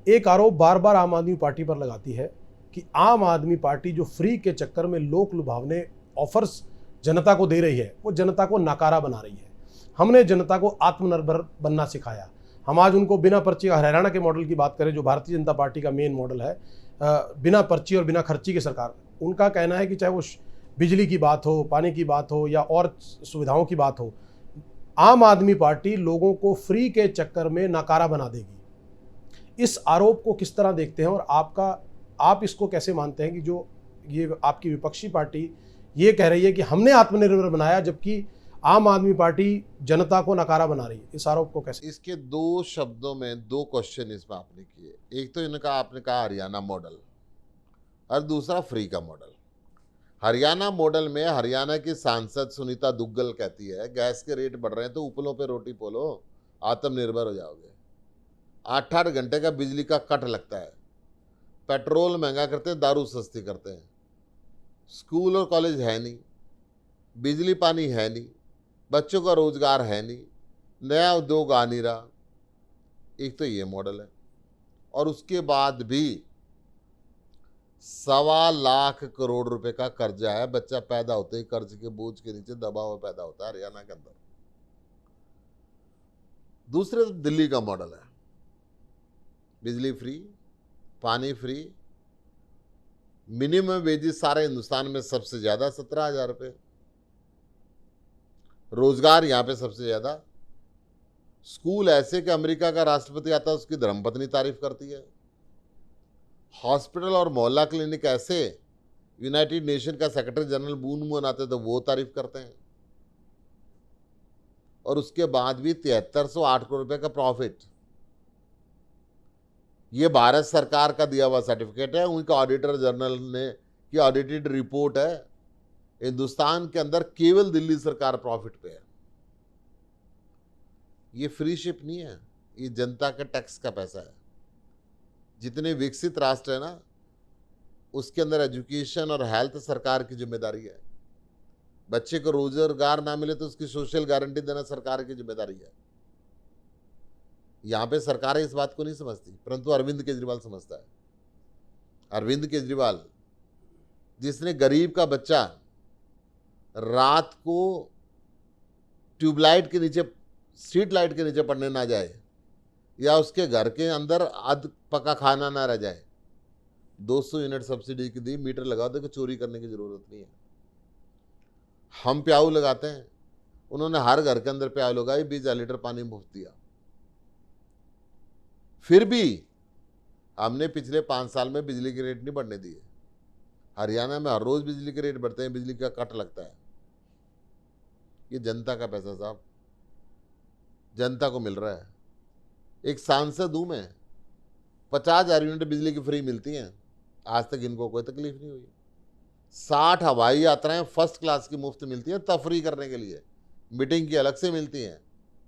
एक आरोप बार बार आम आदमी पार्टी पर लगाती है कि आम आदमी पार्टी जो फ्री के चक्कर में लोक लुभावने ऑफर्स जनता को दे रही है, वो जनता को नाकारा बना रही है। हमने जनता को आत्मनिर्भर बनना सिखाया। हम आज उनको बिना पर्ची, हरियाणा के मॉडल की बात करें जो भारतीय जनता पार्टी का मेन मॉडल है, बिना पर्ची और बिना खर्ची की सरकार। उनका कहना है कि चाहे वो बिजली की बात हो, पानी की बात हो या और सुविधाओं की बात हो, आम आदमी पार्टी लोगों को फ्री के चक्कर में नाकारा बना देगी। इस आरोप को किस तरह देखते हैं और आप इसको कैसे मानते हैं कि जो ये आपकी विपक्षी पार्टी ये कह रही है कि हमने आत्मनिर्भर बनाया, जबकि आम आदमी पार्टी जनता को नकारा बना रही है? इस आरोप को कैसे? इसके 2 शब्दों में 2 क्वेश्चन इसमें आपने किए। एक तो इनका आपने कहा हरियाणा मॉडल, और दूसरा फ्री का मॉडल। हरियाणा मॉडल में हरियाणा की सांसद सुनीता दुग्गल कहती है गैस के रेट बढ़ रहे हैं तो उपलों पे रोटी पोलो, आत्मनिर्भर हो जाओगे। 8-8 घंटे का बिजली का कट लगता है, पेट्रोल महंगा करते हैं, दारू सस्ती करते हैं, स्कूल और कॉलेज है नहीं, बिजली पानी है नहीं, बच्चों का रोजगार है नहीं, नया उद्योग आ नहीं रहा। एक तो ये मॉडल है। और उसके बाद भी ₹1.25 लाख रुपए का कर्जा है। बच्चा पैदा होते ही कर्ज के बोझ के नीचे दबा हुआ पैदा होता है हरियाणा के अंदर। दूसरे तो दिल्ली का मॉडल है, बिजली फ्री, पानी फ्री, मिनिमम वेजेस सारे हिंदुस्तान में सबसे ज्यादा 17,000 रुपये, रोजगार यहां पे सबसे ज्यादा, स्कूल ऐसे कि अमेरिका का राष्ट्रपति आता है उसकी धर्मपत्नी तारीफ करती है, हॉस्पिटल और मोहल्ला क्लिनिक ऐसे यूनाइटेड नेशन का सेक्रेटरी जनरल बून मून आते तो वो तारीफ करते हैं, और उसके बाद भी 7308 करोड़ रुपए का प्रॉफिट। ये भारत सरकार का दिया हुआ सर्टिफिकेट है, उनका ऑडिटर जनरल ने की ऑडिटेड रिपोर्ट है। हिंदुस्तान के अंदर केवल दिल्ली सरकार प्रॉफिट पे है। ये फ्री शिप नहीं है, ये जनता के टैक्स का पैसा है। जितने विकसित राष्ट्र है ना, उसके अंदर एजुकेशन और हेल्थ सरकार की जिम्मेदारी है। बच्चे को रोजगार ना मिले तो उसकी सोशल गारंटी देना सरकार की जिम्मेदारी है। यहां पे सरकार इस बात को नहीं समझती, परंतु अरविंद केजरीवाल समझता है। अरविंद केजरीवाल, जिसने गरीब का बच्चा रात को ट्यूबलाइट के नीचे, स्ट्रीट लाइट के नीचे पढ़ने ना जाए, या उसके घर के अंदर अध पका खाना ना रह जाए, 200 यूनिट सब्सिडी की दी, मीटर लगा दो कि चोरी करने की जरूरत नहीं है। हम प्याऊ लगाते हैं, उन्होंने हर घर के अंदर प्याऊ लगाई, 20 लीटर पानी मुफ्त दिया। फिर भी हमने पिछले 5 साल में बिजली के रेट नहीं बढ़ने दिए। हरियाणा में हर रोज बिजली के रेट बढ़ते हैं, बिजली का कट लगता है। ये जनता का पैसा साहब, जनता को मिल रहा है। एक सांसद हूं मैं, 50,000 यूनिट बिजली की फ्री मिलती हैं, आज तक इनको कोई तकलीफ नहीं हुई। 60 हवाई यात्राएं फर्स्ट क्लास की मुफ्त मिलती हैं तफरी करने के लिए, मीटिंग की अलग से मिलती हैं,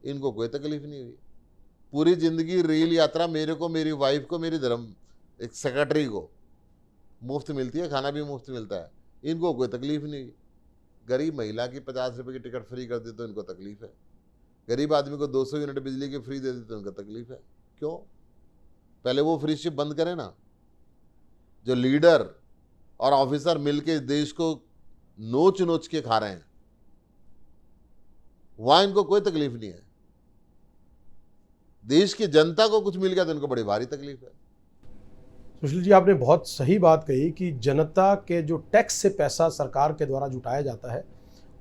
इनको कोई तकलीफ नहीं हुई। पूरी जिंदगी रेल यात्रा मेरे को, मेरी वाइफ को, मेरी धर्म एक सेक्रेटरी को मुफ्त मिलती है, खाना भी मुफ्त मिलता है, इनको कोई तकलीफ नहीं हुई। गरीब महिला की 50 रुपये की टिकट फ्री कर दी तो इनको तकलीफ है। गरीब आदमी को 200 यूनिट बिजली की फ्री दे दी तो इनको तकलीफ है। क्यों? पहले वो फ्री शिप बंद करें ना। जो लीडर और ऑफिसर मिलके देश को नोच नोच के खा रहे हैं, वहां इनको कोई तकलीफ नहीं है। देश की जनता को कुछ मिल गया तो इनको बड़ी भारी तकलीफ है। सुशील जी, आपने बहुत सही बात कही कि जनता के जो टैक्स से पैसा सरकार के द्वारा जुटाया जाता है,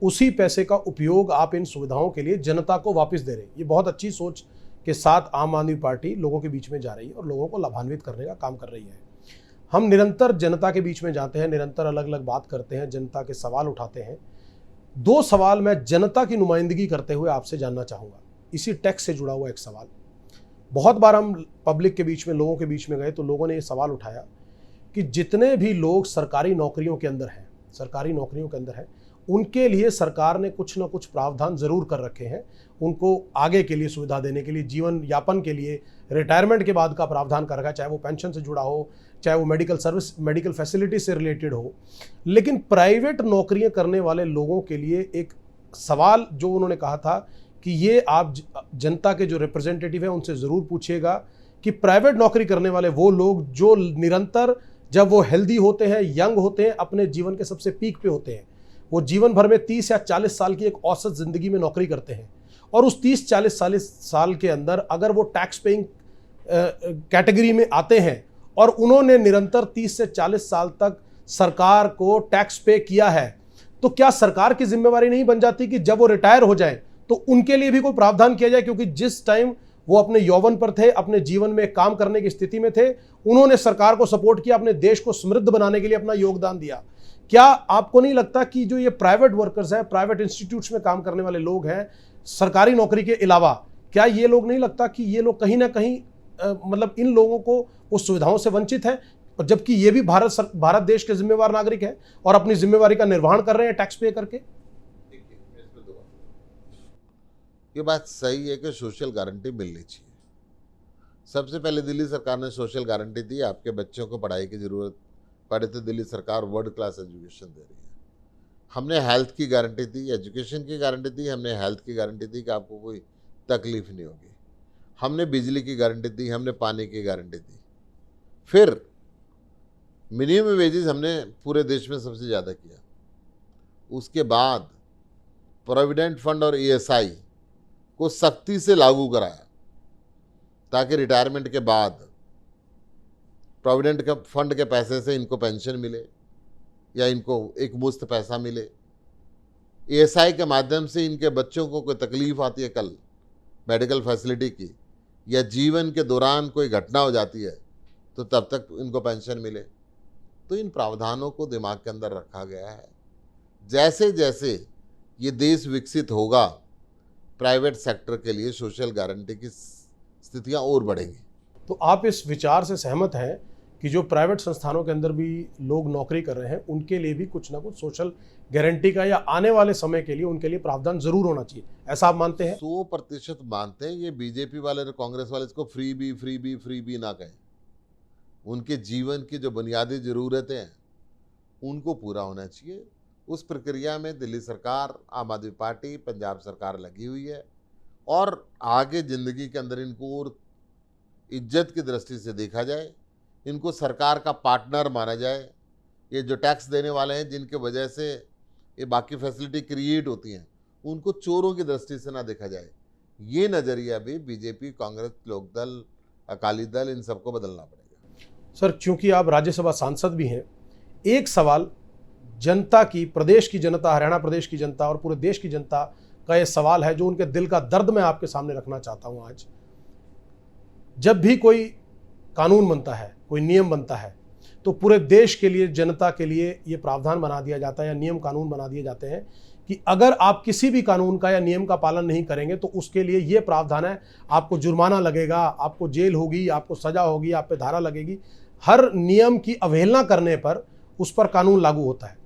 उसी पैसे का उपयोग आप इन सुविधाओं के लिए जनता को वापस दे रहे हैं। ये बहुत अच्छी सोच के साथ आम आदमी पार्टी लोगों के बीच में जा रही है और लोगों को लाभान्वित करने का काम कर रही है। हम निरंतर जनता के बीच में जाते हैं, निरंतर अलग अलग बात करते हैं, जनता के सवाल उठाते हैं। 2 सवाल मैं जनता की नुमाइंदगी करते हुए आपसे जानना चाहूँगा। इसी टैक्स से जुड़ा हुआ एक सवाल, बहुत बार हम पब्लिक के बीच में, लोगों के बीच में गए तो लोगों ने ये सवाल उठाया कि जितने भी लोग सरकारी नौकरियों के अंदर हैं, उनके लिए सरकार ने कुछ ना कुछ प्रावधान जरूर कर रखे हैं। उनको आगे के लिए सुविधा देने के लिए, जीवन यापन के लिए, रिटायरमेंट के बाद का प्रावधान कर रखा है, चाहे वो पेंशन से जुड़ा हो, चाहे वो मेडिकल फैसिलिटी से रिलेटेड हो। लेकिन प्राइवेट नौकरियां करने वाले लोगों के लिए एक सवाल जो उन्होंने कहा था कि ये आप जनता के जो रिप्रेजेंटेटिव हैं उनसे ज़रूर पूछिएगा कि प्राइवेट नौकरी करने वाले वो लोग जो निरंतर, जब वो हेल्दी होते हैं, यंग होते हैं, अपने जीवन के सबसे पीक पे होते हैं, वो जीवन भर में 30 या 40 साल की एक औसत ज़िंदगी में नौकरी करते हैं, और उस 30-40 साल के अंदर अगर वो टैक्स पेइंग कैटेगरी में आते हैं और उन्होंने निरंतर 30 से 40 साल तक सरकार को टैक्स पे किया है, तो क्या सरकार की जिम्मेवारी नहीं बन जाती कि जब वो रिटायर हो जाए तो उनके लिए भी कोई प्रावधान किया जाए? क्योंकि जिस टाइम वो अपने यौवन पर थे, अपने जीवन में काम करने की स्थिति में थे, उन्होंने सरकार को सपोर्ट किया, अपने देश को समृद्ध बनाने के लिए अपना योगदान दिया। क्या आपको नहीं लगता कि जो ये प्राइवेट वर्कर्स हैं, प्राइवेट इंस्टीट्यूट्स में काम करने वाले लोग हैं, सरकारी नौकरी के अलावा, क्या ये लोग नहीं लगता कि ये लोग कहीं ना कहीं मतलब इन लोगों को उस सुविधाओं से वंचित है, और जबकि ये भी भारत देश के जिम्मेवार नागरिक हैं और अपनी जिम्मेवारी का निर्वहन कर रहे हैं टैक्स पे करके? ये बात सही है कि सोशल गारंटी मिलनी चाहिए। सबसे पहले दिल्ली सरकार ने सोशल गारंटी दी, आपके बच्चों को पढ़ाई की जरूरत पड़े तो दिल्ली सरकार वर्ल्ड क्लास एजुकेशन दे रही है। हमने हेल्थ की गारंटी दी, एजुकेशन की गारंटी दी, हमने हेल्थ की गारंटी दी कि आपको कोई तकलीफ नहीं होगी। हमने बिजली की गारंटी दी, हमने पानी की गारंटी दी। फिर मिनिमम वेजेस हमने पूरे देश में सबसे ज़्यादा किया। उसके बाद प्रोविडेंट फंड और ईएसआई को सख्ती से लागू कराया ताकि रिटायरमेंट के बाद प्रोविडेंट के फंड के पैसे से इनको पेंशन मिले या इनको एक मुश्त पैसा मिले। ईएसआई के माध्यम से इनके बच्चों को कोई तकलीफ आती है कल मेडिकल फैसिलिटी की, या जीवन के दौरान कोई घटना हो जाती है, तो तब तक इनको पेंशन मिले। तो इन प्रावधानों को दिमाग के अंदर रखा गया है। जैसे जैसे ये देश विकसित होगा, प्राइवेट सेक्टर के लिए सोशल गारंटी की स्थितियां और बढ़ेंगी। तो आप इस विचार से सहमत हैं कि जो प्राइवेट संस्थानों के अंदर भी लोग नौकरी कर रहे हैं उनके लिए भी कुछ ना कुछ सोशल गारंटी का या आने वाले समय के लिए उनके लिए प्रावधान जरूर होना चाहिए, ऐसा आप मानते हैं? 100% मानते हैं। ये बीजेपी वाले और कांग्रेस वाले इसको फ्री बी ना कहें। उनके जीवन की जो बुनियादी ज़रूरतें हैं उनको पूरा होना चाहिए। उस प्रक्रिया में दिल्ली सरकार, आम आदमी पार्टी, पंजाब सरकार लगी हुई है और आगे ज़िंदगी के अंदर इनको और इज्जत की दृष्टि से देखा जाए, इनको सरकार का पार्टनर माना जाए। ये जो टैक्स देने वाले हैं जिनके वजह से ये बाकी फैसिलिटी क्रिएट होती हैं, उनको चोरों की दृष्टि से ना देखा जाए। ये नज़रिया भी बीजेपी, कांग्रेस, लोकदल, अकाली दल, इन सबको बदलना पड़ेगा। सर, चूंकि आप राज्यसभा सांसद भी हैं, एक सवाल जनता की, प्रदेश की जनता, हरियाणा प्रदेश की जनता और पूरे देश की जनता का ये सवाल है जो उनके दिल का दर्द मैं आपके सामने रखना चाहता हूं आज। जब भी कोई कानून बनता है, कोई नियम बनता है, तो पूरे देश के लिए, जनता के लिए ये प्रावधान बना दिया जाता है या नियम कानून बना दिए जाते हैं कि अगर आप किसी भी कानून का या नियम का पालन नहीं करेंगे तो उसके लिए ये प्रावधान है, आपको जुर्माना लगेगा, आपको जेल होगी, आपको सजा होगी, आप पे धारा लगेगी। हर नियम की अवहेलना करने पर उस पर कानून लागू होता है।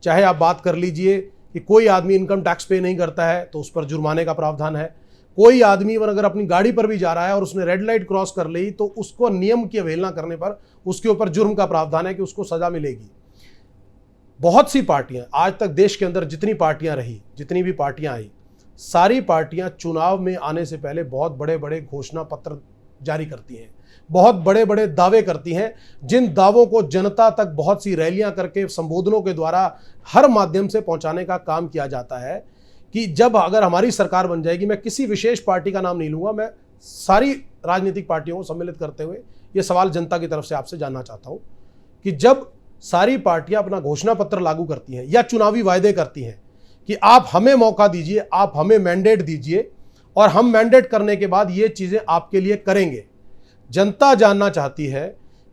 चाहे आप बात कर लीजिए कि कोई आदमी इनकम टैक्स पे नहीं करता है तो उस पर जुर्माने का प्रावधान है। कोई आदमी अगर अपनी गाड़ी पर भी जा रहा है और उसने रेड लाइट क्रॉस कर ली तो उसको नियम की अवहेलना करने पर उसके ऊपर जुर्म का प्रावधान है कि उसको सजा मिलेगी। बहुत सी पार्टियां, आज तक देश के अंदर जितनी पार्टियां रही, जितनी भी पार्टियां आई, सारी पार्टियां चुनाव में आने से पहले बहुत बड़े बड़े घोषणा पत्र जारी करती हैं, बहुत बड़े बड़े दावे करती हैं, जिन दावों को जनता तक बहुत सी रैलियां करके, संबोधनों के द्वारा, हर माध्यम से पहुंचाने का काम किया जाता है कि जब अगर हमारी सरकार बन जाएगी, मैं किसी विशेष पार्टी का नाम नहीं लूंगा, मैं सारी राजनीतिक पार्टियों को सम्मिलित करते हुए ये सवाल जनता की तरफ से आपसे जानना चाहता हूं कि जब सारी पार्टियां अपना घोषणा पत्र लागू करती हैं या चुनावी वायदे करती हैं कि आप हमें मौका दीजिए, आप हमें मैंडेट दीजिए और हम मैंडेट करने के बाद ये चीजें आपके लिए करेंगे, जनता जानना चाहती है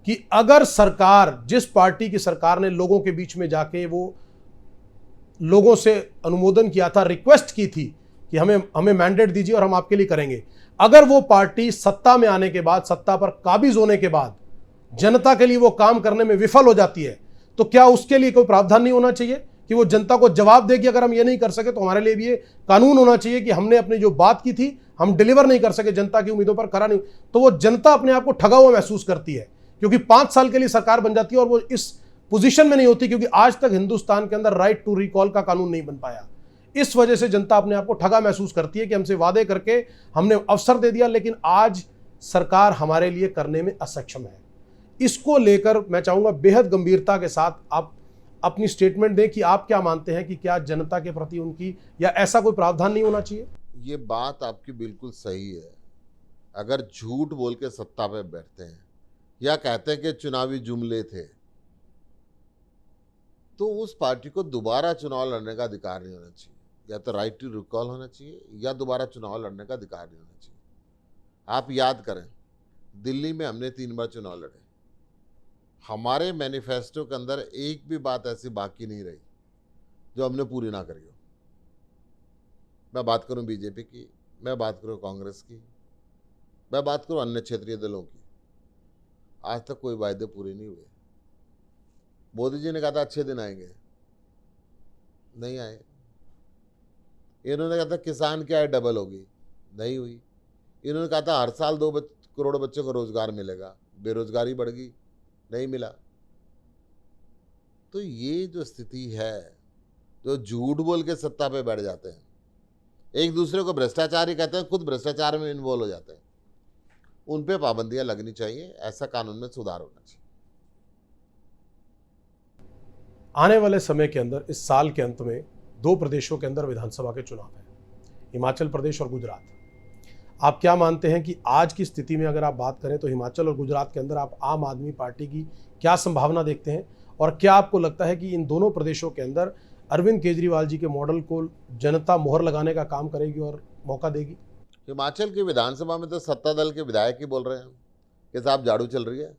कि अगर सरकार, जिस पार्टी की सरकार ने लोगों के बीच में जाके वो लोगों से अनुमोदन किया था, रिक्वेस्ट की थी कि हमें मैंडेट दीजिए और हम आपके लिए करेंगे, अगर वो पार्टी सत्ता में आने के बाद, सत्ता पर काबिज होने के बाद जनता के लिए वो काम करने में विफल हो जाती है, तो क्या उसके लिए कोई प्रावधान नहीं होना चाहिए कि वो जनता को जवाब देगी अगर हम ये नहीं कर सके तो हमारे लिए भी ये कानून होना चाहिए कि हमने अपनी जो बात की थी हम डिलीवर नहीं कर सके, जनता की उम्मीदों पर खरा नहीं, तो वो जनता अपने आप को ठगा हुआ महसूस करती है क्योंकि 5 साल के लिए सरकार बन जाती है और वो इस पोजीशन में नहीं होती क्योंकि आज तक हिंदुस्तान के अंदर राइट टू रिकॉल का कानून नहीं बन पाया। इस वजह से जनता अपने आप को ठगा महसूस करती है कि हमसे वादे करके हमने अवसर दे दिया लेकिन आज सरकार हमारे लिए करने में असक्षम है। इसको लेकर मैं चाहूंगा बेहद गंभीरता के साथ आप अपनी स्टेटमेंट दें कि आप क्या मानते हैं कि क्या जनता के प्रति उनकी या ऐसा कोई प्रावधान नहीं होना चाहिए? ये बात आपकी बिल्कुल सही है। अगर झूठ बोल के सत्ता पे बैठते हैं या कहते हैं कि चुनावी जुमले थे, तो उस पार्टी को दोबारा चुनाव लड़ने का अधिकार नहीं होना चाहिए। या तो राइट टू रिकॉल होना चाहिए या दोबारा चुनाव लड़ने का अधिकार नहीं होना चाहिए। आप याद करें, दिल्ली में हमने 3 बार चुनाव लड़े, हमारे मैनिफेस्टो के अंदर एक भी बात ऐसी बाकी नहीं रही जो हमने पूरी ना करी हो। मैं बात करूं बीजेपी की, मैं बात करूं कांग्रेस की, मैं बात करूं अन्य क्षेत्रीय दलों की, आज तक कोई वायदे पूरे नहीं हुए। मोदी जी ने कहा था अच्छे दिन आएंगे, नहीं आए। इन्होंने कहा था किसान की आय डबल होगी, नहीं हुई। इन्होंने कहा था हर साल 2 करोड़ बच्चों को रोजगार मिलेगा, बेरोजगारी बढ़ गई, नहीं मिला। तो ये जो स्थिति है, जो झूठ बोल के सत्ता पे बैठ जाते हैं, एक दूसरे को भ्रष्टाचारी कहते हैं, खुद भ्रष्टाचार में इन्वॉल्व हो जाते हैं, उन पे पाबंदियां लगनी चाहिए। ऐसा कानून में सुधार होना चाहिए। आने वाले समय के अंदर इस साल के अंत में दो प्रदेशों के अंदर विधानसभा के चुनाव हैं, हिमाचल प्रदेश और गुजरात। आप क्या मानते हैं कि आज की स्थिति में अगर आप बात करें तो हिमाचल और गुजरात के अंदर आप आम आदमी पार्टी की क्या संभावना देखते हैं, और क्या आपको लगता है कि इन दोनों प्रदेशों के अंदर अरविंद केजरीवाल जी के मॉडल को जनता मोहर लगाने का काम करेगी और मौका देगी? हिमाचल की विधानसभा में तो सत्ता दल के विधायक ही बोल रहे हैं कि साहब झाड़ू चल रही है,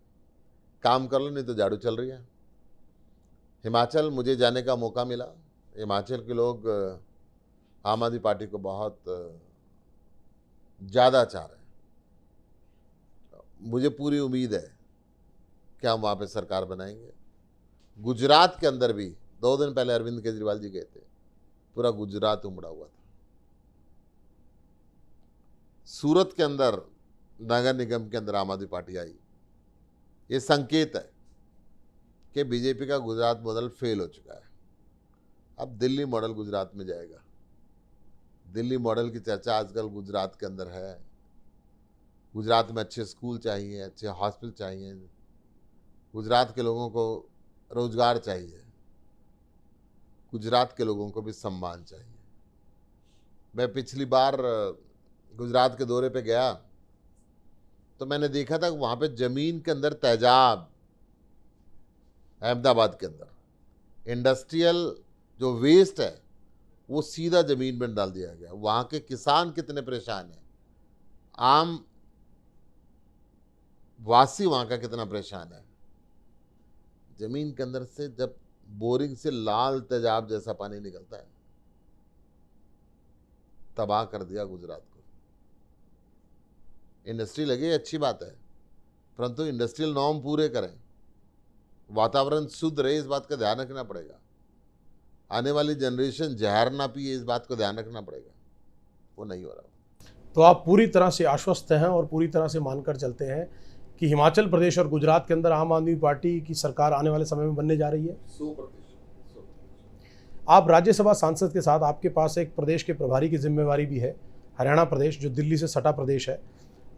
काम कर लो, नहीं तो झाड़ू चल रही है। हिमाचल मुझे जाने का मौका मिला। हिमाचल के लोग आम आदमी पार्टी को बहुत ज़्यादा चाह रहे हैं। मुझे पूरी उम्मीद है कि हम वहाँ पे सरकार बनाएंगे। गुजरात के अंदर भी 2 दिन पहले अरविंद केजरीवाल जी गए थे, पूरा गुजरात उमड़ा हुआ था। सूरत के अंदर नगर निगम के अंदर आम आदमी पार्टी आई, ये संकेत है कि बीजेपी का गुजरात मॉडल फेल हो चुका है। अब दिल्ली मॉडल गुजरात में जाएगा। दिल्ली मॉडल की चर्चा आजकल गुजरात के अंदर है। गुजरात में अच्छे स्कूल चाहिए, अच्छे हॉस्पिटल चाहिए, गुजरात के लोगों को रोजगार चाहिए, गुजरात के लोगों को भी सम्मान चाहिए। मैं पिछली बार गुजरात के दौरे पे गया तो मैंने देखा था वहाँ पे ज़मीन के अंदर तेजाब, अहमदाबाद के अंदर इंडस्ट्रियल जो वेस्ट है वो सीधा ज़मीन में डाल दिया गया। वहाँ के किसान कितने परेशान हैं, आम वासी वहाँ का कितना परेशान है। ज़मीन के अंदर से जब बोरिंग से लाल तेजाब जैसा पानी निकलता है, तबाह कर दिया गुजरात को। इंडस्ट्री लगे अच्छी बात है, परंतु इंडस्ट्रियल नॉर्म पूरे करें, वातावरण शुद्ध रहे, इस बात का ध्यान रखना पड़ेगा। आने वाली जनरेशन जहर ना पिए, इस बात को ध्यान रखना पड़ेगा। वो नहीं हो रहा। तो आप पूरी तरह से आश्वस्त हैं और पूरी तरह से मानकर चलते हैं कि हिमाचल प्रदेश और गुजरात के अंदर आम आदमी पार्टी की सरकार आने वाले समय में बनने जा रही है? 100%। आप राज्यसभा सांसद के साथ आपके पास एक प्रदेश के प्रभारी की जिम्मेवारी भी है, हरियाणा प्रदेश, जो दिल्ली से सटा प्रदेश है।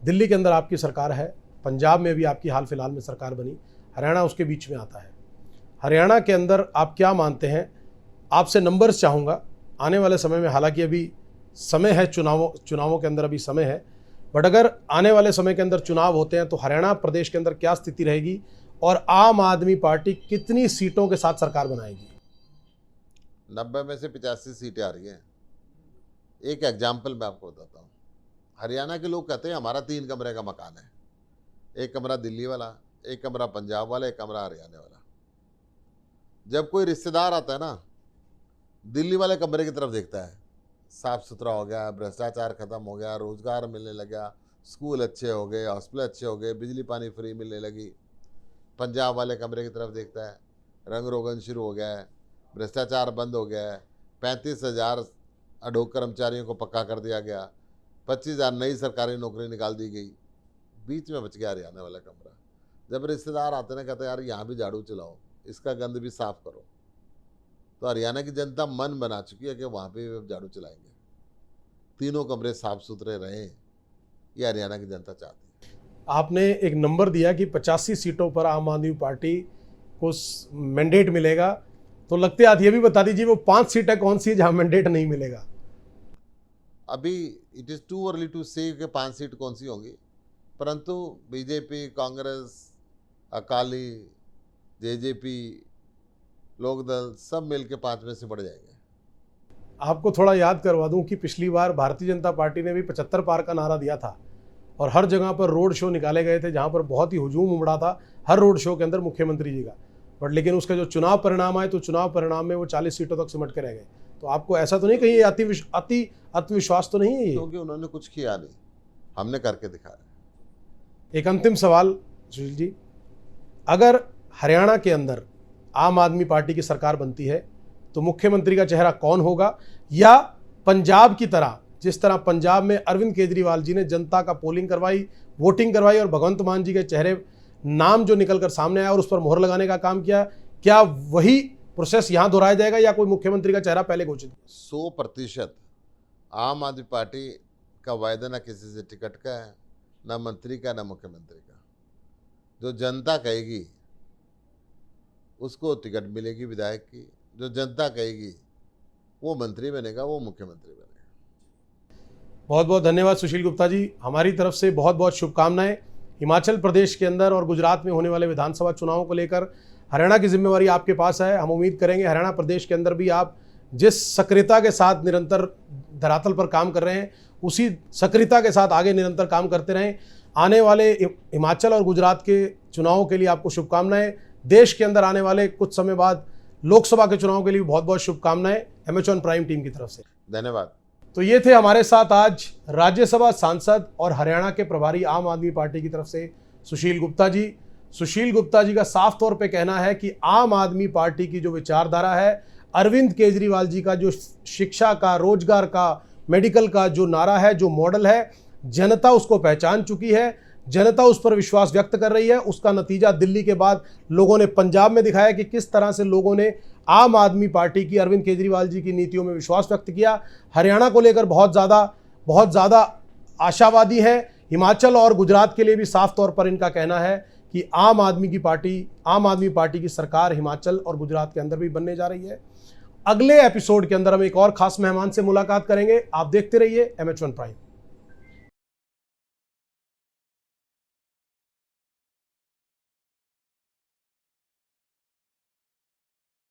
दिल्ली के अंदर आपकी सरकार है, पंजाब में भी आपकी हाल फिलहाल में सरकार बनी, हरियाणा उसके बीच में आता है। हरियाणा के अंदर आप क्या मानते हैं? आपसे नंबर्स चाहूँगा आने वाले समय में, हालांकि अभी समय है, चुनावों के अंदर अभी समय है, बट अगर आने वाले समय के अंदर चुनाव होते हैं तो हरियाणा प्रदेश के अंदर क्या स्थिति रहेगी और आम आदमी पार्टी कितनी सीटों के साथ सरकार बनाएगी? 90 में से 85 सीटें आ रही हैं। एक एग्जाम्पल मैं आपको बताता हूँ। हरियाणा के लोग कहते हैं हमारा 3 कमरे का मकान है, एक कमरा दिल्ली वाला, एक कमरा पंजाब वाला, एक कमरा हरियाणा वाला। जब कोई रिश्तेदार आता है ना, दिल्ली वाले कमरे की तरफ देखता है, साफ सुथरा हो गया, भ्रष्टाचार खत्म हो गया, रोजगार मिलने लगा, स्कूल अच्छे हो गए, हॉस्पिटल अच्छे हो गए, बिजली पानी फ्री मिलने लगी। पंजाब वाले कमरे की तरफ देखता है, रंग रोगन शुरू हो गया है, भ्रष्टाचार बंद हो गया है, 35,000 अडोक कर्मचारियों को पक्का कर दिया गया, 25,000 नई सरकारी नौकरी निकाल दी गई। बीच में बच गया हरियाणा वाला कमरा। जब रिश्तेदार आते ना, कहते यार यहाँ भी झाड़ू चलाओ, इसका गंद भी साफ करो, तो हरियाणा की जनता मन बना चुकी है कि वहाँ पे भी झाड़ू चलाएंगे, तीनों कमरे साफ सुथरे रहें, ये हरियाणा की जनता चाहती है। आपने एक नंबर दिया कि 85 सीटों पर आम आदमी पार्टी को मैंडेट मिलेगा, तो लगते आप ये भी बता दीजिए वो 5 सीटें कौन सी है जहां मैंडेट नहीं मिलेगा? अभी it is too early to say कि 5 सीट कौन सी होंगी, परंतु बीजेपी, कांग्रेस, अकाली, जेजेपी, लोकदल सब मिलके 5 में से बढ़ जाएंगे। आपको थोड़ा याद करवा दूं कि पिछली बार भारतीय जनता पार्टी ने भी 75 पार का नारा दिया था और हर जगह पर रोड शो निकाले गए थे जहां पर बहुत ही हुजूम उमड़ा था हर रोड शो के अंदर मुख्यमंत्री जी का, बट लेकिन उसका जो चुनाव परिणाम आए तो चुनाव परिणाम में वो 40 सीटों तक सिमट के रह गए। तो आपको ऐसा तो नहीं कहीं अति आत्मविश्वास तो नहीं है ये? क्योंकि उन्होंने कुछ किया नहीं, हमने करके दिखाया। एक अंतिम सवाल सुशील जी, अगर हरियाणा के अंदर आम आदमी पार्टी की सरकार बनती है तो मुख्यमंत्री का चेहरा कौन होगा, या पंजाब की तरह, जिस तरह पंजाब में अरविंद केजरीवाल जी ने जनता का पोलिंग करवाई, वोटिंग करवाई और भगवंत मान जी के चेहरे नाम जो निकलकर सामने आया और उस पर मोहर लगाने का काम किया, क्या वही प्रोसेस यहां दोहराया जाएगा या कोई मुख्यमंत्री का चेहरा पहले घोषित? 100% आम आदमी पार्टी का वायदा ना किसी से टिकट का है, ना मंत्री का, ना मुख्यमंत्री का। जो जनता कहेगी उसको टिकट मिलेगी विधायक की, जो जनता कहेगी वो मंत्री बनेगा, वो मुख्यमंत्री बनेगा। बहुत बहुत धन्यवाद सुशील गुप्ता जी, हमारी तरफ से बहुत बहुत शुभकामनाएं। हिमाचल प्रदेश के अंदर और गुजरात में होने वाले विधानसभा चुनावों को लेकर हरियाणा की जिम्मेवारी आपके पास है। हम उम्मीद करेंगे हरियाणा प्रदेश के अंदर भी आप जिस सक्रियता के साथ निरंतर धरातल पर काम कर रहे हैं, उसी सक्रियता के साथ आगे निरंतर काम करते रहें। आने वाले हिमाचल और गुजरात के चुनावों के लिए आपको शुभकामनाएं। देश के अंदर आने वाले कुछ समय बाद लोकसभा के चुनाव के लिए बहुत बहुत शुभकामनाएं एमएच1 प्राइम टीम की तरफ से। धन्यवाद। तो ये थे हमारे साथ आज राज्यसभा सांसद और हरियाणा के प्रभारी आम आदमी पार्टी की तरफ से सुशील गुप्ता जी। सुशील गुप्ता जी का साफ तौर पे कहना है कि आम आदमी पार्टी की जो विचारधारा है, अरविंद केजरीवाल जी का जो शिक्षा का, रोजगार का, मेडिकल का जो नारा है, जो मॉडल है, जनता उसको पहचान चुकी है, जनता उस पर विश्वास व्यक्त कर रही है। उसका नतीजा दिल्ली के बाद लोगों ने पंजाब में दिखाया कि किस तरह से लोगों ने आम आदमी पार्टी की, अरविंद केजरीवाल जी की नीतियों में विश्वास व्यक्त किया। हरियाणा को लेकर बहुत ज़्यादा आशावादी है। हिमाचल और गुजरात के लिए भी साफ तौर पर इनका कहना है कि आम आदमी पार्टी की सरकार हिमाचल और गुजरात के अंदर भी बनने जा रही है। अगले एपिसोड के अंदर हम एक और खास मेहमान से मुलाकात करेंगे। आप देखते रहिए एमएच1 प्राइम।